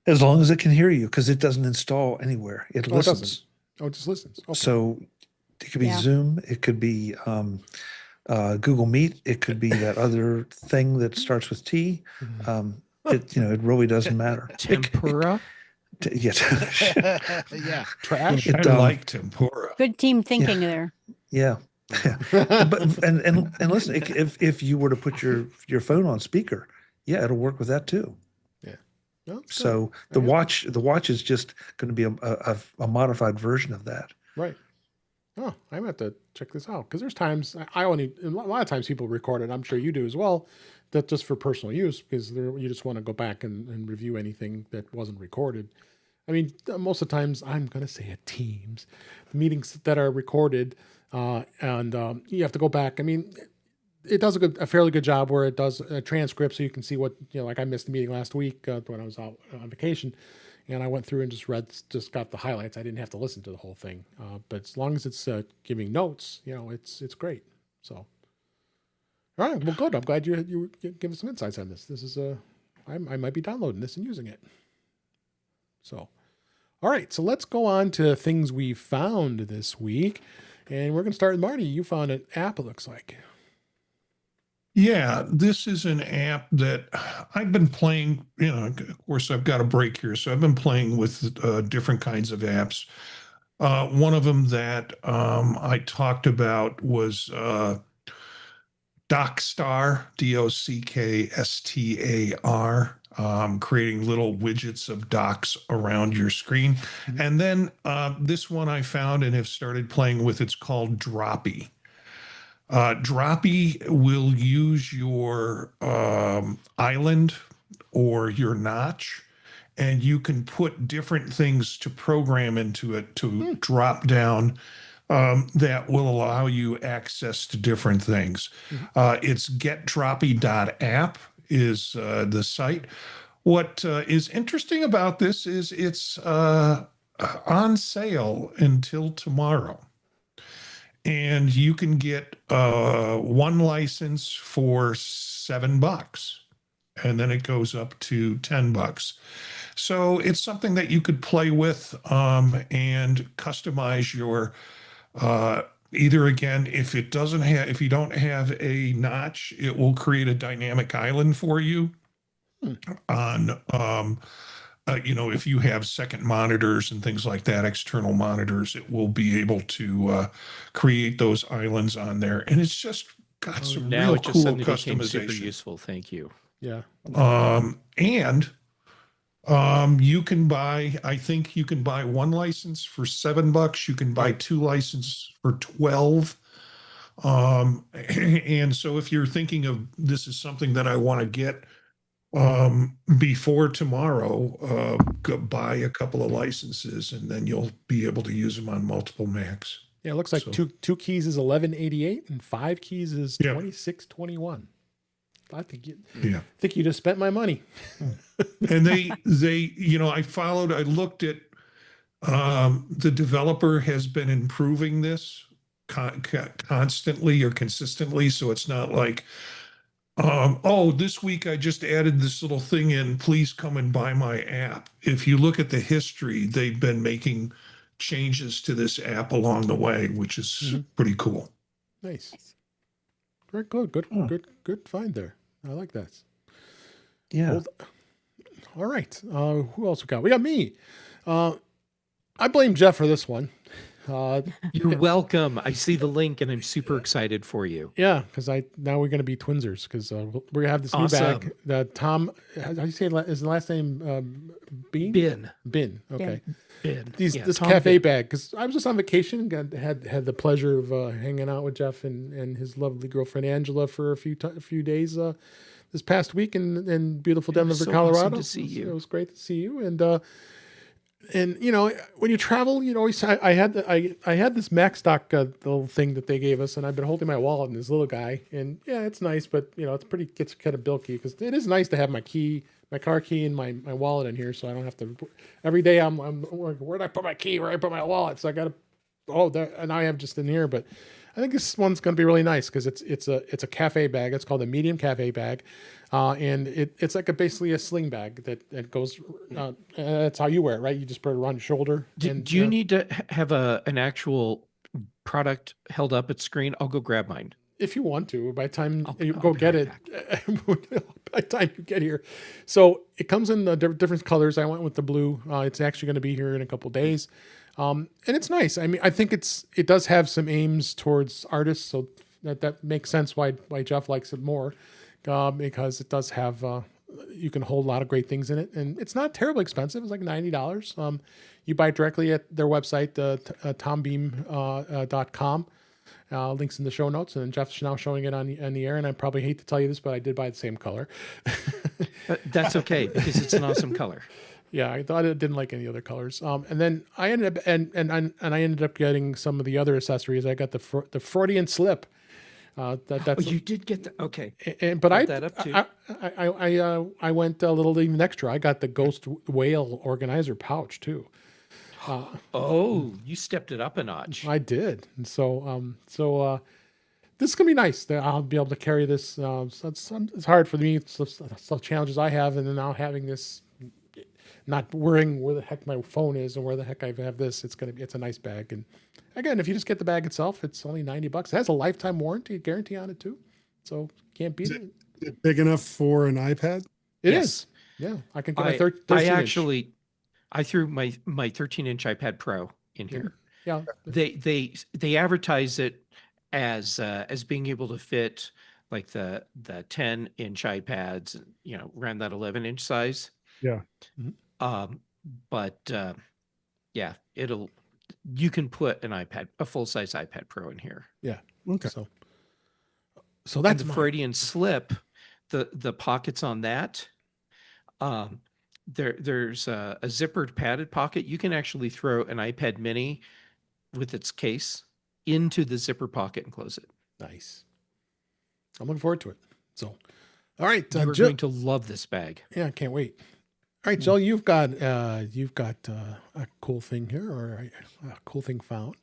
[SPEAKER 4] As long as it can hear you, because it doesn't install anywhere. It
[SPEAKER 2] Oh, it doesn't.
[SPEAKER 4] listens.
[SPEAKER 2] Oh, it just listens. Okay.
[SPEAKER 4] So it could be
[SPEAKER 3] Yeah.
[SPEAKER 4] Zoom. It could be Google Meet. It could be that other thing that starts with T. It really doesn't matter.
[SPEAKER 6] Tempura.
[SPEAKER 4] Yeah.
[SPEAKER 8] Yeah.
[SPEAKER 2] Trash.
[SPEAKER 4] It,
[SPEAKER 5] I like tempura.
[SPEAKER 3] Good team thinking there.
[SPEAKER 4] Yeah. But and listen, if you were to put your phone on speaker, yeah, it'll work with that too.
[SPEAKER 2] Yeah. No, it's
[SPEAKER 4] So
[SPEAKER 2] good.
[SPEAKER 4] the
[SPEAKER 2] Yeah.
[SPEAKER 4] watch is just going to be a modified version of that.
[SPEAKER 2] Right. Oh, I might have to check this out because there's times I only a lot of times people record it. I'm sure you do as well. That just for personal use because you just want to go back and review anything that wasn't recorded. I mean, most of the times I'm going to say at Teams, the meetings that are recorded, and you have to go back. I mean, it does a fairly good job where it does a transcript so you can see what, like I missed the meeting last week when I was out on vacation. And I went through and just got the highlights. I didn't have to listen to the whole thing. But as long as it's giving notes, it's great. So, all right, well, good. I'm glad you give us some insights on this. This is I might be downloading this and using it. So, all right, so let's go on to things we found this week, and we're going to start with Marty. You found an app, it looks like.
[SPEAKER 5] Yeah, this is an app that I've been playing. Of course, I've got a break here, so I've been playing with different kinds of apps. One of them that I talked about was Dockstar, Dockstar, creating little widgets of docks around your screen. And then this one I found and have started playing with. It's called Droppy. Droppy will use your island or your notch, and you can put different things to program into it to drop down that will allow you access to different things. It's getdroppy.app is the site. What is interesting about this is it's on sale until tomorrow. And you can get one license for $7, and then it goes up to $10. So it's something that you could play with and customize your either. Again, if you don't have a notch, it will create a dynamic island for you on if you have second monitors and things like that, external monitors, it will be able to create those islands on there. And it's just got some
[SPEAKER 6] Now
[SPEAKER 5] real
[SPEAKER 6] it just
[SPEAKER 5] cool
[SPEAKER 6] suddenly became super
[SPEAKER 5] customization.
[SPEAKER 6] useful. Thank you.
[SPEAKER 2] Yeah.
[SPEAKER 5] And you can buy, I think you can buy one license for $7. You can buy two licenses for 12. And so if you're thinking of this is something that I want to get before tomorrow, go buy a couple of licenses and then you'll be able to use them on multiple Macs.
[SPEAKER 2] Yeah, it looks like
[SPEAKER 5] So-
[SPEAKER 2] two keys is 1188 and 5 keys is
[SPEAKER 5] Yeah.
[SPEAKER 2] 2621. I think
[SPEAKER 5] Yeah.
[SPEAKER 2] you just spent my money.
[SPEAKER 5] And they I looked at the developer has been improving this constantly or consistently, so it's not like this week I just added this little thing in, please come and buy my app. If you look at the history, they've been making changes to this app along the way, which is pretty cool.
[SPEAKER 2] Nice. Very good. Good find there. I like that.
[SPEAKER 4] Yeah.
[SPEAKER 2] All right. Who else we got? We got me. I blame Jeff for this one.
[SPEAKER 6] You're welcome. I see the link and I'm super excited for you.
[SPEAKER 2] Yeah, because now we're going to be twinsers because we're going to have this new bag. The Tom, how do you say is the last name Bean? Bin. Okay.
[SPEAKER 6] Bin.
[SPEAKER 2] This
[SPEAKER 6] Tom
[SPEAKER 2] cafe
[SPEAKER 6] Bin.
[SPEAKER 2] bag, because I was just on vacation, had the pleasure of hanging out with Jeff and his lovely girlfriend Angela for a few days this past week in beautiful Denver,
[SPEAKER 6] so
[SPEAKER 2] Colorado.
[SPEAKER 6] awesome to see you.
[SPEAKER 2] It was great to see you. And you know, when you travel, you know, I had this MacStock little thing that they gave us, and I've been holding my wallet and this little guy, and yeah, it's nice, but you know, gets kind of bulky because it is nice to have my car key and my wallet in here, so I don't have to every day I'm where'd I put my key? Where I put my wallet? So I got to and I have just in here, but I think this one's going to be really nice because it's a cafe bag. It's called a medium cafe bag, and it's like basically a sling bag that goes. That's how you wear it, right? You just put it around your shoulder.
[SPEAKER 6] Do you need to have an actual product held up at screen? I'll go grab mine.
[SPEAKER 2] If you want to, by the time you
[SPEAKER 6] I'll
[SPEAKER 2] go
[SPEAKER 6] be
[SPEAKER 2] get
[SPEAKER 6] right
[SPEAKER 2] it, by the time you get here. So it comes in different colors. I went with the blue. It's actually going to be here in a couple of days. And it's nice. I mean, I think it does have some aims towards artists. So that makes sense why Jeff likes it more, because it does have, you can hold a lot of great things in it, and it's not terribly expensive. It's like $90. You buy it directly at their website, tombeam.com. Links in the show notes, and Jeff's now showing it on the air. And I probably hate to tell you this, but I did buy the same color.
[SPEAKER 6] That's okay because it's an awesome color.
[SPEAKER 2] Yeah, I thought it didn't like any other colors. And then I ended up and I ended up getting some of the other accessories. I got the Freudian slip. That's
[SPEAKER 6] you did get the okay.
[SPEAKER 2] But
[SPEAKER 6] that up too.
[SPEAKER 2] I went a little even extra. I got the ghost whale organizer pouch too.
[SPEAKER 6] You stepped it up a notch.
[SPEAKER 2] I did, and so this is gonna be nice. I'll be able to carry this. So it's hard for me. It's the challenges I have, and then now having this, not worrying where the heck my phone is and where the heck I have this. It's a nice bag, and again, if you just get the bag itself, it's only $90. It has a lifetime warranty guarantee on it too, so can't beat it.
[SPEAKER 1] Is it big enough for an iPad?
[SPEAKER 2] It
[SPEAKER 6] Yes.
[SPEAKER 2] is. Yeah, I can get my 13
[SPEAKER 6] I threw my 13-inch iPad Pro in here.
[SPEAKER 2] Yeah.
[SPEAKER 6] They advertise it as being able to fit like the 10-inch iPads, you know, around that 11-inch size.
[SPEAKER 1] Yeah.
[SPEAKER 6] But you can put a full-size iPad Pro in here.
[SPEAKER 2] Yeah.
[SPEAKER 1] Okay.
[SPEAKER 2] So that's
[SPEAKER 6] the Freudian slip, the pockets on that. There's a zippered padded pocket. You can actually throw an iPad mini with its case into the zipper pocket and close it.
[SPEAKER 2] Nice. I'm looking forward to it. So, all right,
[SPEAKER 6] You're
[SPEAKER 2] Jill,
[SPEAKER 6] going to love this bag.
[SPEAKER 2] yeah, I can't wait. All right, Jill, you've got a cool thing here, or a cool thing found.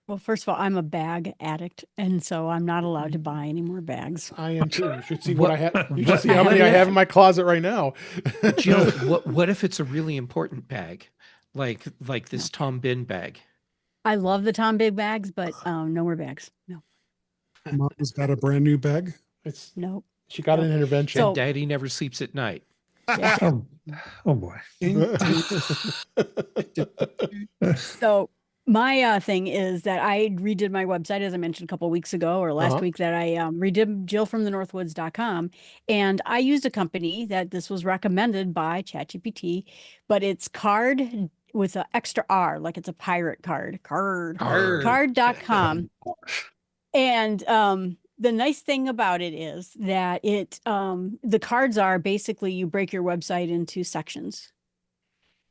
[SPEAKER 3] Well, first of all, I'm a bag addict, and so I'm not allowed to buy any more bags.
[SPEAKER 2] I am too. You should see what I have. You should see how many I have in my closet right now.
[SPEAKER 6] Jill, what if it's a really important bag, like this Tom Bin bag?
[SPEAKER 3] I love the Tom Big bags, but no more bags. No,
[SPEAKER 1] Mom's got a brand new bag.
[SPEAKER 3] nope.
[SPEAKER 2] She got an intervention.
[SPEAKER 3] So-
[SPEAKER 6] And Daddy never sleeps at night.
[SPEAKER 4] Oh boy.
[SPEAKER 3] So my thing is that I redid my website, as I mentioned a couple of weeks ago or last week, that I redid jillfromthenorthwoods.com. And I used a company that this was recommended by ChatGPT, but it's card with an extra R, like it's a pirate card. Card.com. And the nice thing about it is that the cards are basically, you break your website into sections,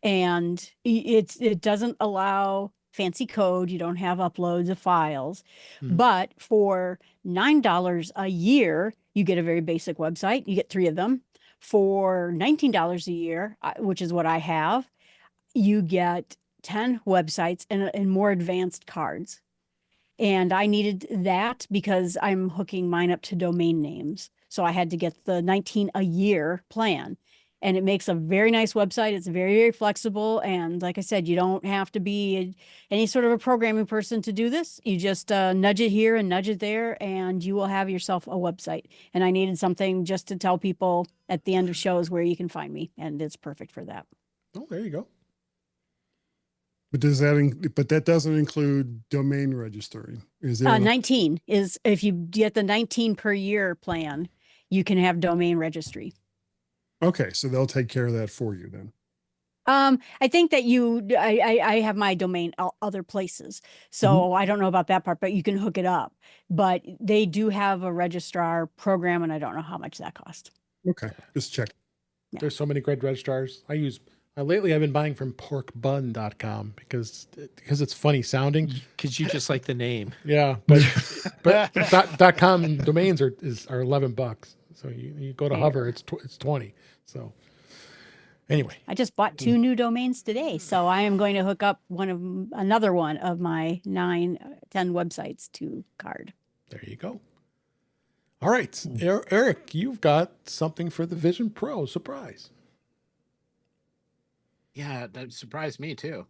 [SPEAKER 3] and it doesn't allow fancy code. You don't have uploads of files, but for $9 a year, you get a very basic website. You get 3 of them. For $19 a year, which is what I have, you get 10 websites and more advanced cards. And I needed that because I'm hooking mine up to domain names. So I had to get the 19 a year plan. And it makes a very nice website. It's very, very flexible. And like I said, you don't have to be any sort of a programming person to do this. You just nudge it here and nudge it there, and you will have yourself a website. And I needed something just to tell people at the end of shows where you can find me. And it's perfect for that.
[SPEAKER 2] Oh, there you go.
[SPEAKER 1] But but that doesn't include domain registering. Is there?
[SPEAKER 3] 19 is, if you get the 19 per year plan, you can have domain registry.
[SPEAKER 1] Okay, so they'll take care of that for you then.
[SPEAKER 3] I think that I have my domain other places, so I don't know about that part, but you can hook it up. But they do have a registrar program, and I don't know how much that costs.
[SPEAKER 1] Okay, just check.
[SPEAKER 3] Yeah.
[SPEAKER 2] There's so many great registrars. Lately I've been buying from porkbun.com because it's funny sounding.
[SPEAKER 6] Because you just like the name.
[SPEAKER 2] Yeah, but .com domains are $11. So you go to Hover, it's 20. So anyway,
[SPEAKER 3] I just bought 2 new domains today, so I am going to hook up another one of my 10 websites to Card.
[SPEAKER 2] There you go. All right, Eric, you've got something for the Vision Pro surprise.
[SPEAKER 8] Yeah, that surprised me too.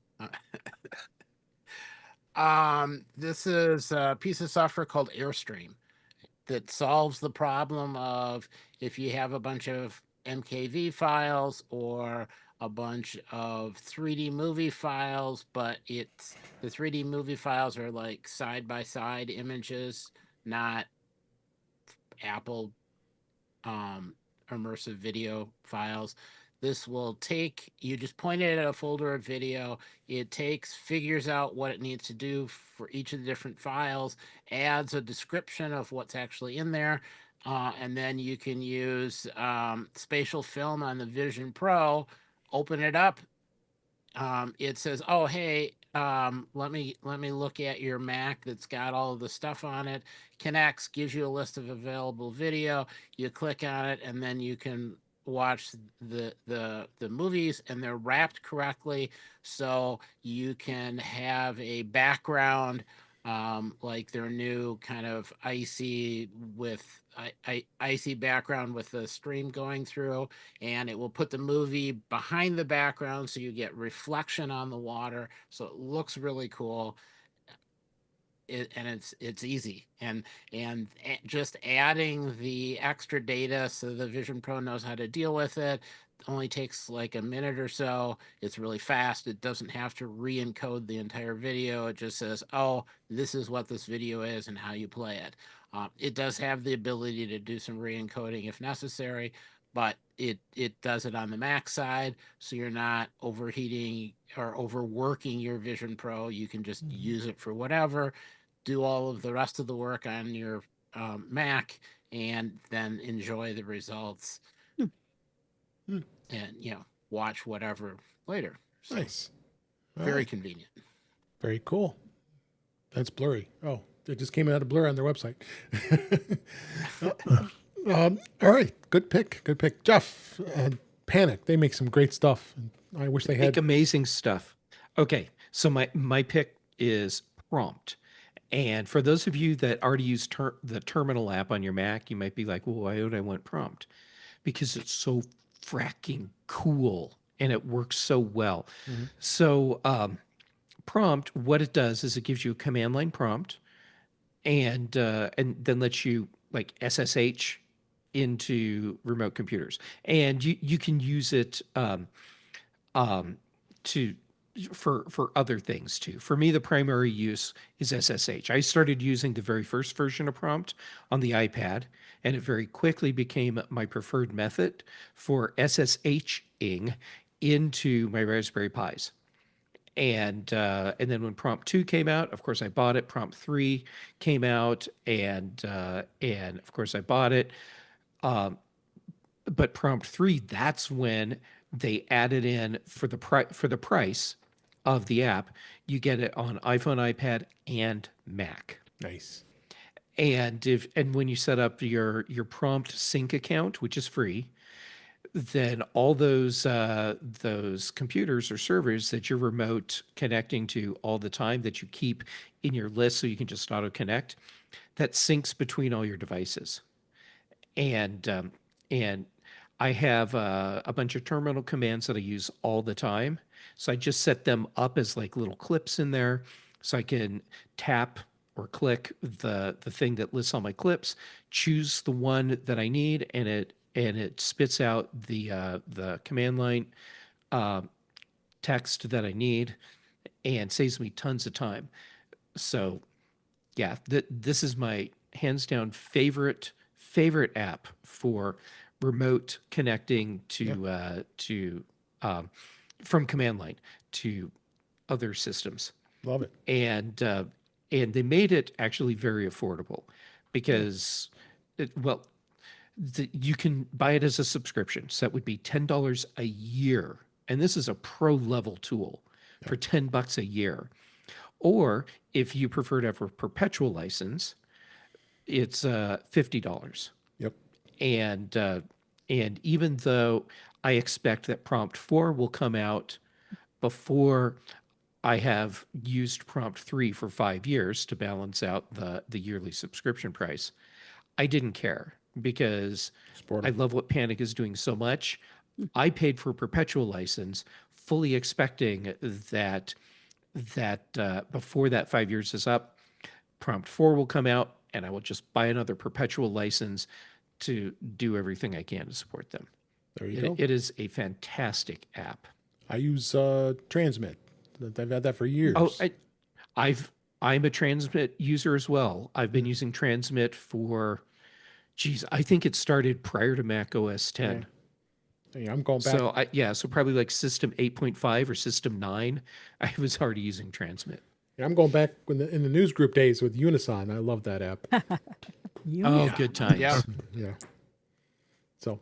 [SPEAKER 8] This is a piece of software called Airstream that solves the problem of if you have a bunch of MKV files or a bunch of 3D movie files, but the 3D movie files are like side-by-side images, not Apple immersive video files. This will you just point it at a folder of video. It figures out what it needs to do for each of the different files, adds a description of what's actually in there. And then you can use spatial film on the Vision Pro, open it up. It says, oh, hey, let me look at your Mac that's got all of the stuff on it. Connects, gives you a list of available video. You click on it, and then you can watch the movies, and they're wrapped correctly, so you can have a background like their new kind of icy background with the stream going through, and it will put the movie behind the background so you get reflection on the water, so it looks really cool. And it's easy, and just adding the extra data so the Vision Pro knows how to deal with it only takes like a minute or so. It's really fast. It doesn't have to re-encode the entire video. It just says, oh, this is what this video is and how you play it. It does have the ability to do some re-encoding if necessary, but it does it on the Mac side, so you're not overheating or overworking your Vision Pro. You can just use it for whatever, do all of the rest of the work on your Mac, and then enjoy the results and watch whatever later. So,
[SPEAKER 2] nice.
[SPEAKER 8] Very convenient.
[SPEAKER 2] Very cool. That's blurry. Oh, it just came out of blur on their website. All right. Good pick. Jeff, Panic. They make some great stuff. I wish they had.
[SPEAKER 6] Make amazing stuff. Okay. So my pick is Prompt. And for those of you that already use the Terminal app on your Mac, you might be like, well, why would I want Prompt? Because it's so fracking cool and it works so well. Mm-hmm. So Prompt, what it does is it gives you a command line prompt and then lets you like SSH into remote computers. And you can use it for other things too. For me, the primary use is SSH. I started using the very first version of Prompt on the iPad, and it very quickly became my preferred method for SSHing into my Raspberry Pis. And then when Prompt 2 came out, of course I bought it. Prompt 3 came out, and of course I bought it. But Prompt 3, that's when they added in for the price of the app, you get it on iPhone, iPad, and Mac.
[SPEAKER 2] Nice.
[SPEAKER 6] And when you set up your Prompt Sync account, which is free, then all those computers or servers that you're remote connecting to all the time that you keep in your list so you can just auto connect, that syncs between all your devices. And I have a bunch of terminal commands that I use all the time. So I just set them up as like little clips in there so I can tap or click the thing that lists all my clips, choose the one that I need, and it spits out the command line text that I need. and saves me tons of time. So yeah, this is my hands down favorite app for remote connecting to from command line to other systems.
[SPEAKER 2] Love it.
[SPEAKER 6] And they made it actually very affordable because you can buy it as a subscription. So that would be $10 a year. And this is a pro level tool for $10 a year. Or if you prefer to have a perpetual license, it's $50.
[SPEAKER 2] Yep.
[SPEAKER 6] And even though I expect that Prompt 4 will come out before I have used Prompt 3 for 5 years to balance out the yearly subscription price, I didn't care because I love what Panic is doing so much. I paid for a perpetual license, fully expecting that before that 5 years is up, Prompt 4 will come out, and I will just buy another perpetual license to do everything I can to support them.
[SPEAKER 2] There you go.
[SPEAKER 6] It is a fantastic app.
[SPEAKER 2] I use Transmit. I've had that for years.
[SPEAKER 6] Oh, I'm a Transmit user as well. I've been using Transmit for, I think it started prior to Mac OS 10.
[SPEAKER 2] Yeah, I'm going back.
[SPEAKER 6] So probably like System 8.5 or System 9. I was already using Transmit.
[SPEAKER 2] Yeah, I'm going back in the news group days with Unison. I love that app.
[SPEAKER 6] Good times.
[SPEAKER 8] Yeah.
[SPEAKER 2] Yeah. So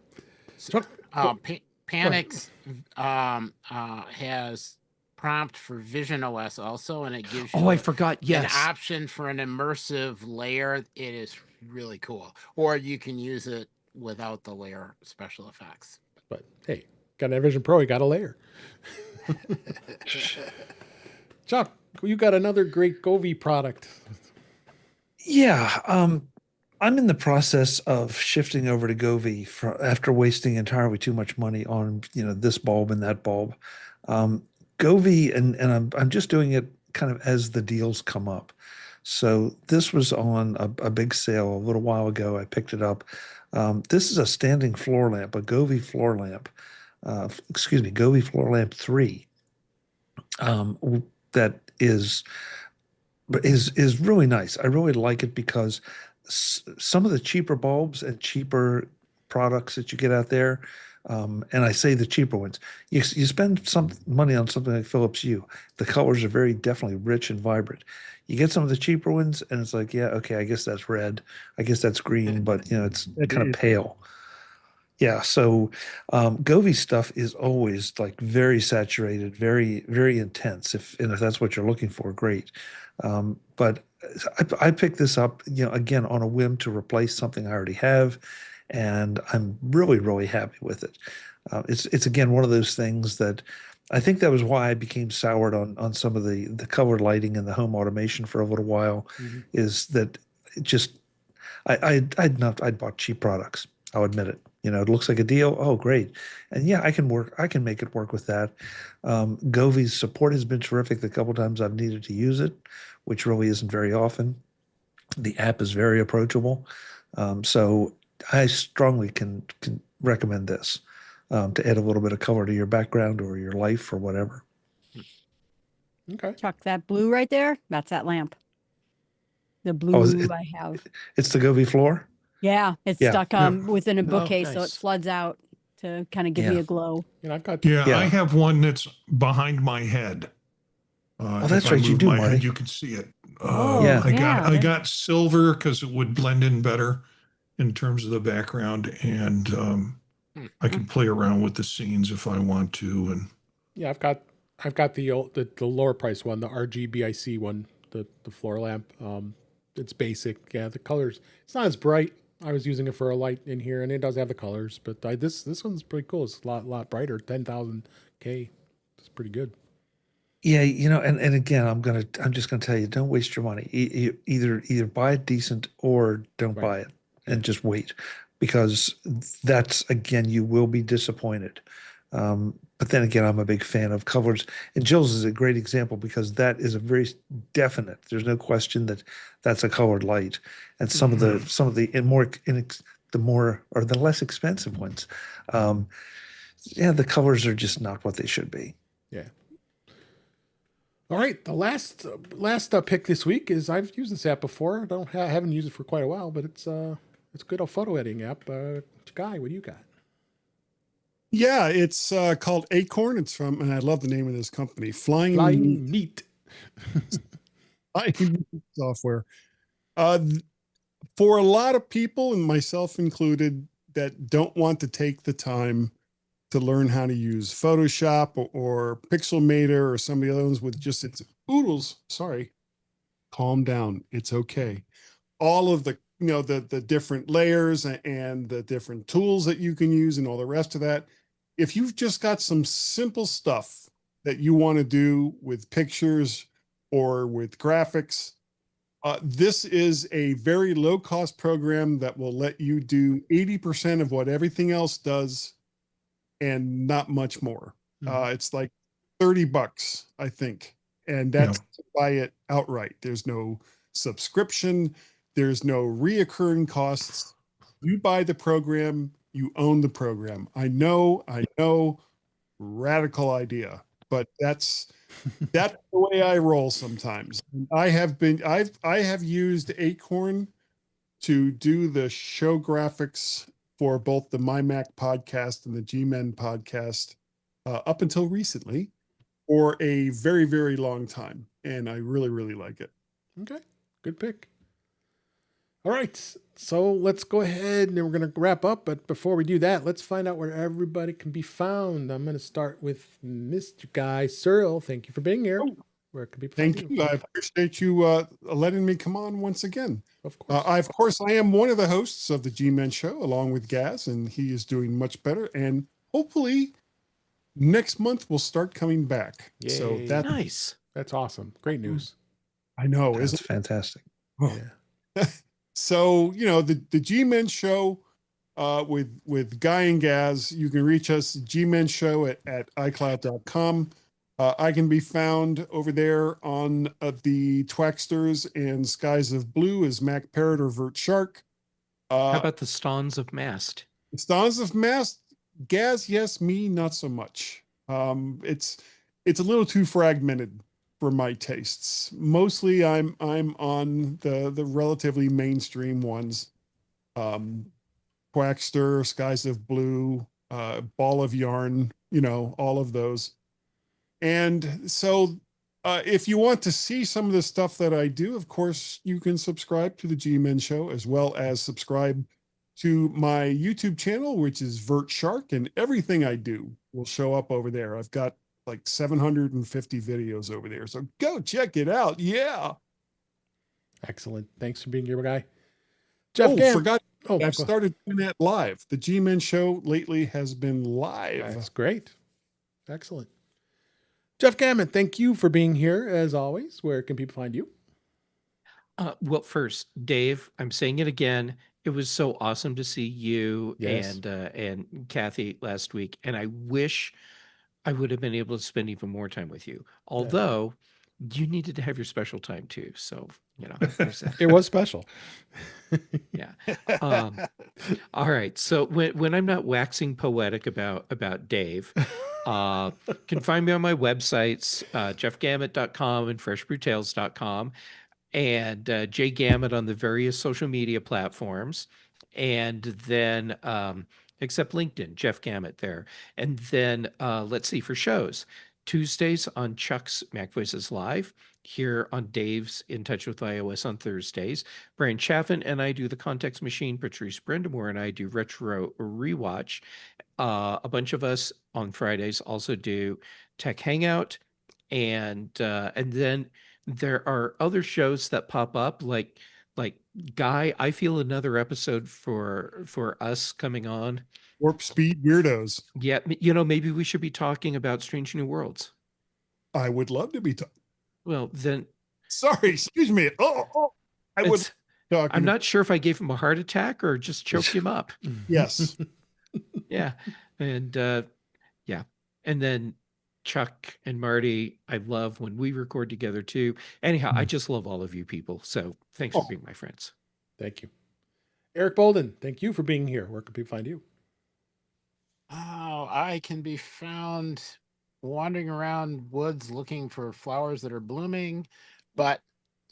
[SPEAKER 8] Panic's has Prompt for Vision OS also, and it gives you
[SPEAKER 6] I forgot. Yes.
[SPEAKER 8] an option for an immersive layer. It is really cool. Or you can use it without the layer special effects.
[SPEAKER 2] But hey, got an Vision Pro, you got a layer. Chuck, you got another great Govee product.
[SPEAKER 4] Yeah, I'm in the process of shifting over to Govee after wasting entirely too much money on this bulb and that bulb. Govee, and I'm just doing it kind of as the deals come up. So this was on a big sale a little while ago. I picked it up. This is a standing floor lamp, a Govee floor lamp. Govee floor lamp 3. That is really nice. I really like it because some of the cheaper bulbs and cheaper products that you get out there, and I say the cheaper ones, you spend some money on something like Philips Hue. The colors are very definitely rich and vibrant. You get some of the cheaper ones, and it's like, yeah, okay, I guess that's red, I guess that's green, but it's kind of pale. Yeah, so Govee stuff is always like very saturated, very, very intense. If that's what you're looking for, great. But I picked this up, again on a whim to replace something I already have, and I'm really, really happy with it. It's again one of those things that I think that was why I became soured on some of the colored lighting and the home automation for a little while. Is that I'd bought cheap products. I'll admit it. It looks like a deal. Oh, great. And yeah, I can make it work with that. Govee's support has been terrific the couple times I've needed to use it, which really isn't very often. The app is very approachable. So I strongly can recommend this to add a little bit of color to your background or your life or whatever.
[SPEAKER 2] Okay.
[SPEAKER 3] Chuck, that blue right there, that's that lamp. The blue I have.
[SPEAKER 4] It's the Govee floor?
[SPEAKER 3] Yeah, it's stuck within a bookcase, so it
[SPEAKER 6] nice.
[SPEAKER 3] floods out to kind of give me a glow.
[SPEAKER 2] I've got
[SPEAKER 5] I have one that's behind my head.
[SPEAKER 4] That's
[SPEAKER 5] if I
[SPEAKER 4] right, you
[SPEAKER 5] move
[SPEAKER 4] do,
[SPEAKER 5] my
[SPEAKER 4] Marty.
[SPEAKER 5] head, you can see it.
[SPEAKER 4] Yeah.
[SPEAKER 5] I got silver because it would blend in better in terms of the background, and I can play around with the scenes if I want to. And
[SPEAKER 2] I've got the lower price one, the RGBIC one, the floor lamp. It's basic. Yeah, the colors, it's not as bright. I was using it for a light in here, and it does have the colors, but this one's pretty cool. It's a lot brighter. 10,000 K. It's pretty good.
[SPEAKER 4] Yeah, and again, I'm just gonna tell you, don't waste your money. Either buy it decent or don't buy it, and just wait, because that's, again, you will be disappointed. But then again, I'm a big fan of colors, and Jill's is a great example because that is a very definite. There's no question that that's a colored light, and some of the the less expensive ones, the colors are just not what they should be.
[SPEAKER 2] Yeah. All right, the last pick this week is I've used this app before. I haven't used it for quite a while, but it's a good old photo editing app. Guy, what do you got?
[SPEAKER 1] Yeah, it's called Acorn. It's from, and I love the name of this company, Flying
[SPEAKER 2] Neat.
[SPEAKER 1] Flying Software. For a lot of people, and myself included, that don't want to take the time to learn how to use Photoshop or Pixelmator or some of the other ones with just its oodles. Sorry, calm down. It's okay. All of the the different layers and the different tools that you can use and all the rest of that. If you've just got some simple stuff that you want to do with pictures or with graphics, this is a very low cost program that will let you do 80% of what everything else does and not much more. It's like $30, I think. And that's to buy it outright. There's no subscription. There's no reoccurring costs. You buy the program, you own the program. I know, radical idea, but that's the way I roll sometimes. I have used Acorn to do the show graphics for both the My Mac podcast and the G-Men podcast up until recently for a very, very long time. And I really, really like it.
[SPEAKER 2] Okay, good pick. All right, so let's go ahead and we're going to wrap up. But before we do that, let's find out where everybody can be found. I'm going to start with Mr. Guy Serle. Thank you for being here. Where can people find you?
[SPEAKER 1] Thank you. I appreciate you letting me come on once again.
[SPEAKER 2] Of course.
[SPEAKER 1] Of course, I am one of the hosts of the G-Men Show, along with Gaz, and he is doing much better. And hopefully, next month we'll start coming back.
[SPEAKER 2] Yay.
[SPEAKER 1] So that's
[SPEAKER 6] Nice.
[SPEAKER 2] That's awesome. Great news.
[SPEAKER 1] I know,
[SPEAKER 4] That's
[SPEAKER 1] isn't
[SPEAKER 4] fantastic.
[SPEAKER 2] Yeah.
[SPEAKER 1] So, the G-Men Show with Guy and Gaz, you can reach us, G-Men Show at iCloud.com. I can be found over there on the Twaxters and Skies of Blue as Mac Parrot or Vert Shark.
[SPEAKER 6] How about the Stawns of Mast?
[SPEAKER 1] Stawns of Mast, Gaz, yes, me, not so much. It's a little too fragmented for my tastes. Mostly I'm on the relatively mainstream ones. Quackster, Skies of Blue, Ball of Yarn, all of those. And so if you want to see some of the stuff that I do, of course, you can subscribe to the G-Men Show, as well as subscribe to my YouTube channel, which is Vert Shark, and everything I do will show up over there. I've got like 750 videos over there. So go check it out. Yeah.
[SPEAKER 2] Excellent. Thanks for being here, Guy. Jeff Gamet.
[SPEAKER 1] Forgot. I've started doing that live. The G-Men Show lately has been live.
[SPEAKER 2] That's great. Excellent. Jeff Gamet, thank you for being here as always. Where can people find you?
[SPEAKER 6] Well, first, Dave, I'm saying it again. It was so awesome to see you and Kathy last week, and I wish I would have been able to spend even more time with you. Although you needed to have your special time too, so there's that.
[SPEAKER 2] It was special.
[SPEAKER 6] Yeah. All right. So when I'm not waxing poetic about Dave, can find me on my websites, jeffgamet.com and freshbrewtales.com, and Jay Gamet on the various social media platforms, and then except LinkedIn, Jeff Gamet there. And then let's see, for shows, Tuesdays on Chuck's Mac Voices Live, here on Dave's In Touch with iOS on Thursdays. Brian Chaffin and I do The Context Machine. Patrice Brendamore and I do Retro Rewatch. A bunch of us on Fridays also do Tech Hangout. And then there are other shows that pop up, like Guy, I feel another episode for us coming on.
[SPEAKER 1] Warp Speed Weirdos.
[SPEAKER 6] Yeah, maybe we should be talking about Strange New Worlds.
[SPEAKER 1] I would love to be talking.
[SPEAKER 6] Well, then.
[SPEAKER 1] Sorry, excuse me. I would.
[SPEAKER 6] I'm not sure if I gave him a heart attack or just choked him up.
[SPEAKER 1] Yes.
[SPEAKER 6] Yeah. And and then Chuck and Marty, I love when we record together too. Anyhow, I just love all of you people. So thanks for being my friends.
[SPEAKER 2] Thank you. Eric Bolden, thank you for being here. Where can people find you?
[SPEAKER 8] Oh, I can be found wandering around woods looking for flowers that are blooming, but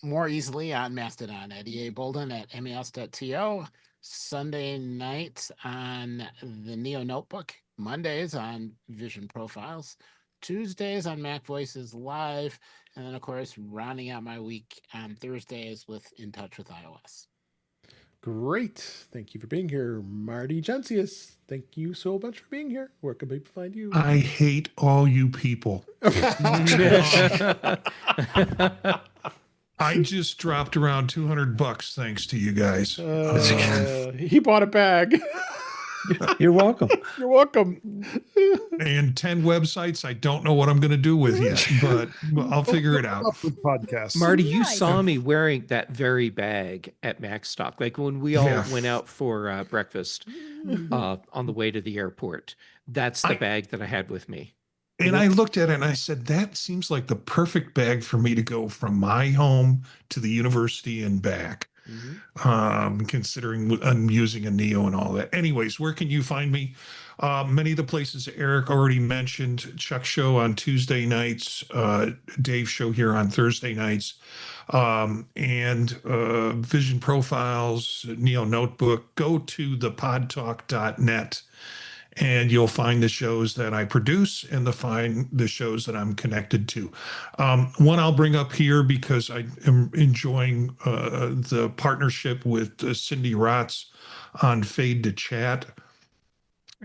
[SPEAKER 8] more easily on Mastodon at EA Bolden at mas.to. Sunday nights on the Neo Notebook. Mondays on Vision Profiles. Tuesdays on Mac Voices Live. And then, of course, rounding out my week on Thursdays with In Touch with iOS.
[SPEAKER 2] Great. Thank you for being here, Marty Jencius. Thank you so much for being here. Where can people find you?
[SPEAKER 5] I hate all you people. I just dropped around $200 thanks to you guys.
[SPEAKER 2] He bought a bag.
[SPEAKER 4] You're welcome.
[SPEAKER 2] You're welcome.
[SPEAKER 5] And 10 websites I don't know what I'm going to do with yet, but I'll figure it out.
[SPEAKER 1] Podcast.
[SPEAKER 6] Marty, you
[SPEAKER 3] Nice.
[SPEAKER 6] saw me wearing that very bag at Macstock, like when we all went out for breakfast on the way to the airport. That's the bag that I had with me.
[SPEAKER 5] And I looked at it and I said, that seems like the perfect bag for me to go from my home to the university and back. Considering I'm using a Neo and all that. Anyways, where can you find me? Many of the places Eric already mentioned. Chuck Show on Tuesday nights, Dave Show here on Thursday nights, and Vision Profiles, Neo Notebook. Go to thepodtalk.net. And you'll find the shows that I produce and find the shows that I'm connected to. One I'll bring up here because I am enjoying the partnership with Cindy Rotz on Fade to Chat.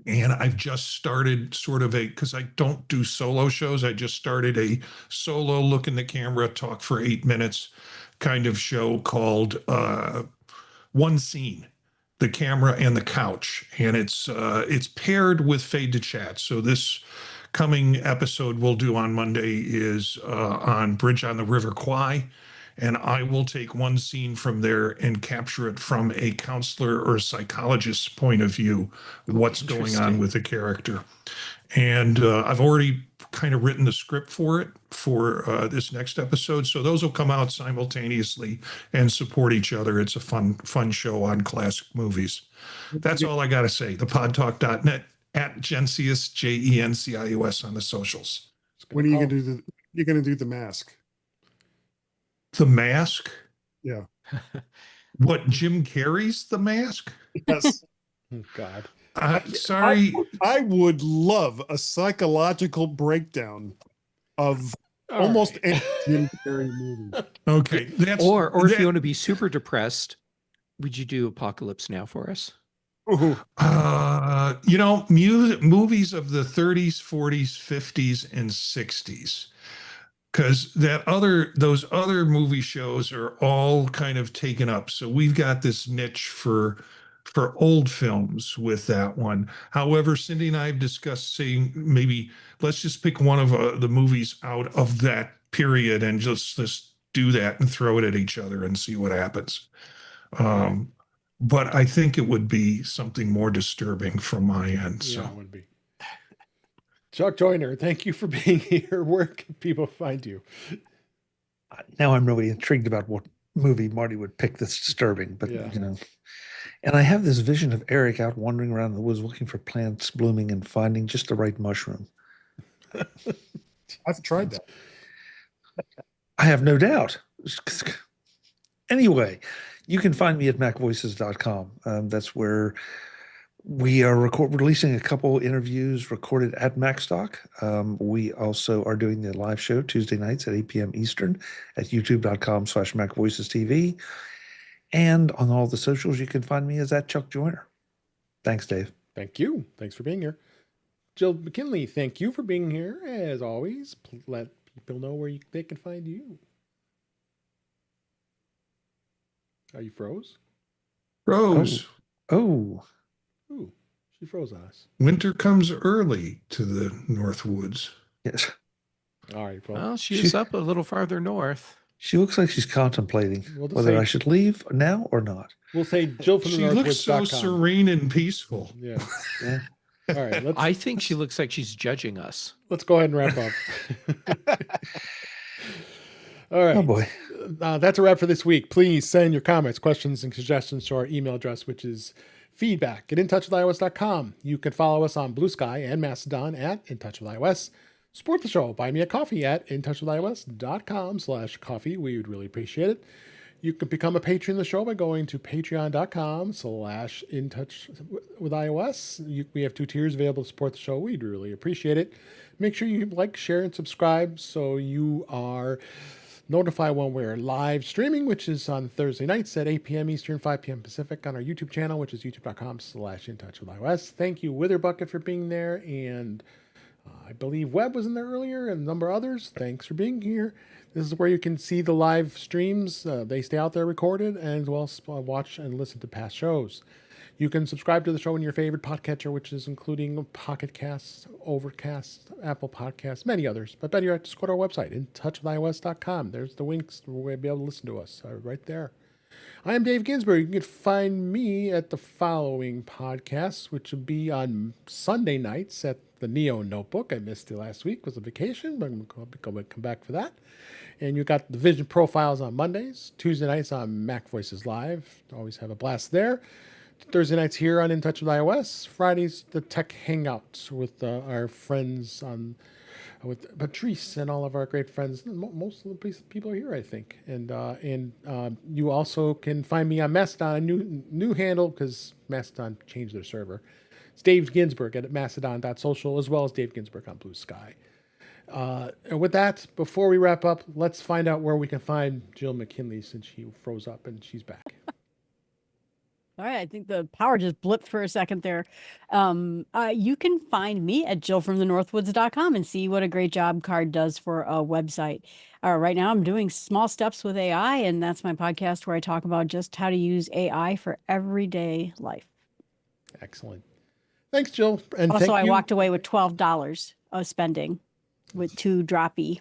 [SPEAKER 5] And I've just started sort of because I don't do solo shows. I just started a solo look in the camera, talk for 8 minutes kind of show called One Scene. The camera and the couch, and it's paired with Fade to Chat. So this coming episode we'll do on Monday is on Bridge on the River Kwai, and I will take one scene from there and capture it from a counselor or a psychologist's point of view, what's going on with the character. And I've already kind of written the script for it for this next episode. So those will come out simultaneously and support each other. It's a fun show on classic movies. That's all I got to say. Thepodtalk.net at Jencius, Jencius on the socials.
[SPEAKER 1] When are you going to do the mask?
[SPEAKER 5] The Mask?
[SPEAKER 1] Yeah.
[SPEAKER 5] What, Jim Carrey's The Mask?
[SPEAKER 1] Yes.
[SPEAKER 2] Oh, God.
[SPEAKER 5] Sorry.
[SPEAKER 1] I would love a psychological breakdown of almost any Jim Carrey movie.
[SPEAKER 5] Okay.
[SPEAKER 6] Or if you want to be super depressed, would you do Apocalypse Now for us?
[SPEAKER 5] Movies of the 30s, 40s, 50s, and 60s. Because those other movie shows are all kind of taken up. So we've got this niche for old films with that one. However, Cindy and I have discussed saying maybe let's just pick one of the movies out of that period and just do that and throw it at each other and see what happens. But I think it would be something more disturbing from my end. So.
[SPEAKER 2] Yeah, it would be. Chuck Joyner, thank you for being here. Where can people find you?
[SPEAKER 4] Now I'm really intrigued about what movie Marty would pick that's disturbing, but And I have this vision of Eric out wandering around in the woods looking for plants blooming and finding just the right mushroom.
[SPEAKER 1] I've tried that.
[SPEAKER 4] I have no doubt. Anyway, you can find me at macvoices.com. That's where we are releasing a couple interviews recorded at Macstock. We also are doing the live show Tuesday nights at 8 p.m. Eastern at youtube.com/MacVoicesTV. And on all the socials, you can find me as at Chuck Joyner. Thanks, Dave.
[SPEAKER 2] Thank you. Thanks for being here. Jill McKinley, thank you for being here. As always, let people know where they can find you. Are you froze?
[SPEAKER 5] Froze.
[SPEAKER 4] Oh.
[SPEAKER 2] Ooh, she froze on us.
[SPEAKER 5] Winter comes early to the North Woods.
[SPEAKER 4] Yes.
[SPEAKER 2] All right.
[SPEAKER 6] Well, she's up a little farther north.
[SPEAKER 4] She looks like she's contemplating
[SPEAKER 2] We'll just
[SPEAKER 4] whether
[SPEAKER 2] say-
[SPEAKER 4] I should leave now or not.
[SPEAKER 2] We'll say Jill from the
[SPEAKER 5] She looks so
[SPEAKER 2] Northwoods.com.
[SPEAKER 5] serene and peaceful.
[SPEAKER 2] Yeah.
[SPEAKER 4] Yeah.
[SPEAKER 2] All right.
[SPEAKER 6] I think she looks like she's judging us.
[SPEAKER 2] Let's go ahead and wrap up. All right.
[SPEAKER 4] Oh, boy.
[SPEAKER 2] That's a wrap for this week. Please send your comments, questions, and suggestions to our email address, which is feedback@intouchwithios.com. You can follow us on Blue Sky and Mastodon at In Touch with iOS. Support the show. Buy me a coffee at intouchwithios.com/coffee. We would really appreciate it. You can become a patron of the show by going to patreon.com/intouchwithios. We have 2 tiers available to support the show. We'd really appreciate it. Make sure you like, share, and subscribe so you are notified when we're live streaming, which is on Thursday nights at 8 p.m. Eastern, 5 p.m. Pacific on our YouTube channel, which is youtube.com/intouchwithios. Thank you, Witherbucket, for being there, and I believe Webb was in there earlier and a number of others. Thanks for being here. This is where you can see the live streams. They stay out there recorded, and as well as watch and listen to past shows. You can subscribe to the show in your favorite podcatcher, which is including Pocket Casts, Overcast, Apple Podcasts, many others. But better yet, just go to our website, intouchwithios.com. There's the links where you'll be able to listen to us right there. I am Dave Ginsburg. You can find me at the following podcasts, which will be on Sunday nights at the Neo Notebook. I missed it last week. It was a vacation, but I'm going to come back for that. And you got the Vision Profiles on Mondays. Tuesday nights on Mac Voices Live. Always have a blast there. Thursday nights here on In Touch with iOS. Fridays, the Tech Hangouts with our friends with Patrice and all of our great friends. Most of the people are here, I think. And you also can find me on Mastodon, a new handle because Mastodon changed their server. It's Dave Ginsburg at mastodon.social, as well as Dave Ginsburg on Blue Sky. And with that, before we wrap up, let's find out where we can find Jill McKinley since she froze up and she's back.
[SPEAKER 3] All right, I think the power just blipped for a second there. You can find me at jillfromthenorthwoods.com and see what a great job Card does for a website. Right now, I'm doing Small Steps with AI, and that's my podcast where I talk about just how to use AI for everyday life.
[SPEAKER 2] Excellent. Thanks, Jill. And
[SPEAKER 3] also,
[SPEAKER 2] thank
[SPEAKER 3] I
[SPEAKER 2] you.
[SPEAKER 3] walked away with $12 of spending with 2 droppy.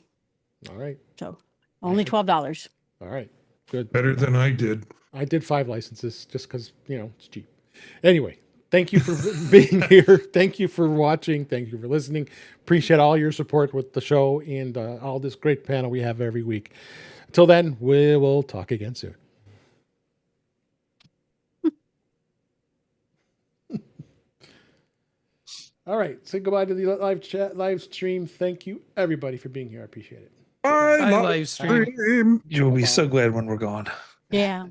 [SPEAKER 2] All right.
[SPEAKER 3] So only $12.
[SPEAKER 2] All right. Good.
[SPEAKER 5] Better than I did.
[SPEAKER 2] I did 5 licenses just because, it's cheap. Anyway, thank you for being here. Thank you for watching. Thank you for listening. Appreciate all your support with the show and all this great panel we have every week. Until then, we will talk again soon. All right. Say goodbye to the live stream. Thank you, everybody, for being here. I appreciate it.
[SPEAKER 5] Bye,
[SPEAKER 6] live stream.
[SPEAKER 4] You'll be so glad when we're gone.
[SPEAKER 3] Yeah.